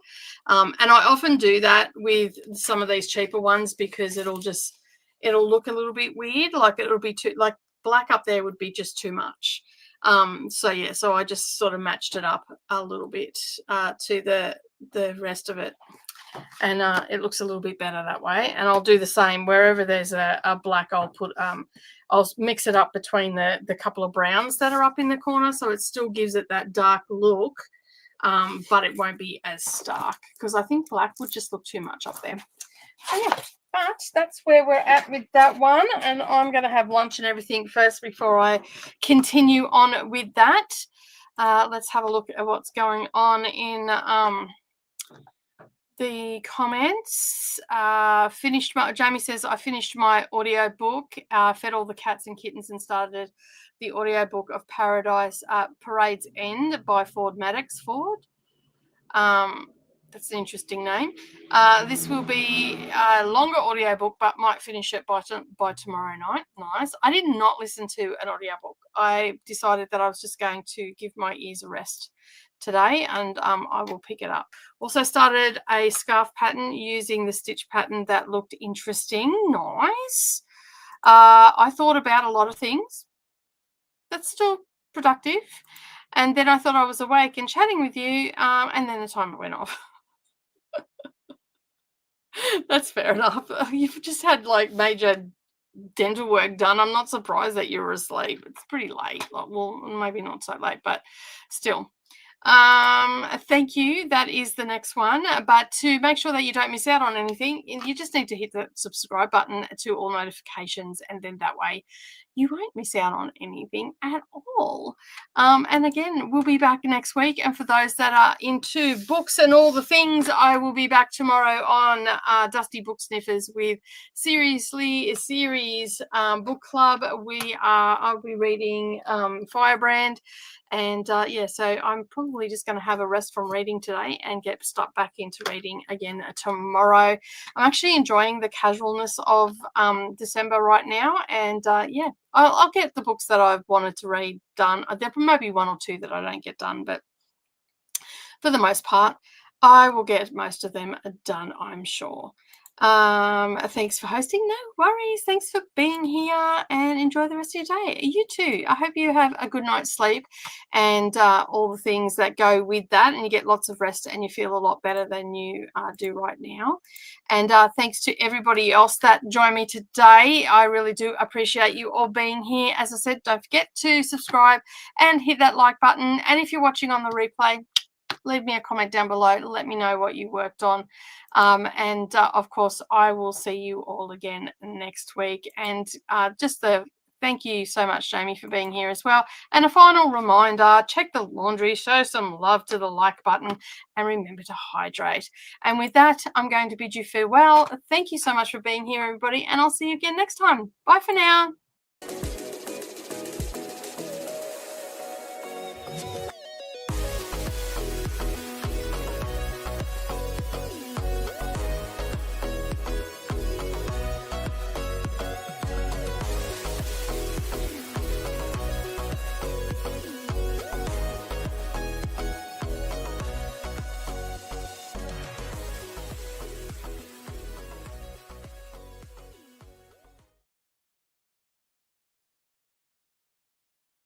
And I often do that with some of these cheaper ones because it'll look a little bit weird. Like it'll be too, like black up there would be just too much. So yeah, so I just sort of matched it up a little bit to the rest of it. And it looks a little bit better that way. And I'll do the same wherever there's a black. I'll mix it up between the couple of browns that are up in the corner, so it still gives it that dark look, but it won't be as stark because I think black would just look too much up there. So yeah, but that's where we're at with that one, and I'm going to have lunch and everything first before I continue on with that. Let's have a look at what's going on in the comments. Jamie says, I finished my audio book, fed all the cats and kittens and started the audio book of Parade's End by Ford Maddox Ford. That's an interesting name. This will be a longer audio book, but might finish it by tomorrow night. Nice. I did not listen to an audio book. I decided that I was just going to give my ears a rest today, and I will pick it up. Also started a scarf pattern using the stitch pattern that looked interesting. Nice. I thought about a lot of things. That's still productive. And then I thought I was awake and chatting with you, and then the timer went off. That's fair enough. You've just had like major dental work done. I'm not surprised that you were asleep. It's pretty late. Like, well, maybe not so late, but still. Thank you. That is the next one. But to make sure that you don't miss out on anything, you just need to hit the subscribe button to all notifications, and then that way you won't miss out on anything at all. And again, we'll be back next week. And for those that are into books and all the things, I will be back tomorrow on Dusty Book Sniffers with Seriously a Series book club. I'll be reading Firebrand. And yeah, so I'm probably just going to have a rest from reading today and get stuck back into reading again tomorrow. I'm actually enjoying the casualness of December right now. And yeah, I'll get the books that I've wanted to read done. There might be one or two that I don't get done, but for the most part, I will get most of them done, I'm sure. Thanks for hosting. No worries. Thanks for being here, and enjoy the rest of your day. You too. I hope you have a good night's sleep and all the things that go with that, and you get lots of rest and you feel a lot better than you do right now. And thanks to everybody else that joined me today. I really do appreciate you all being here. As I said, don't forget to subscribe and hit that like button. And if you're watching on the replay, leave me a comment down below. Let me know what you worked on. And of course, I will see you all again next week. And thank you so much, Jamie, for being here as well. And a final reminder, check the laundry, show some love to the like button, and remember to hydrate. And with that, I'm going to bid you farewell. Thank you so much for being here, everybody, and I'll see you again next time. Bye for now.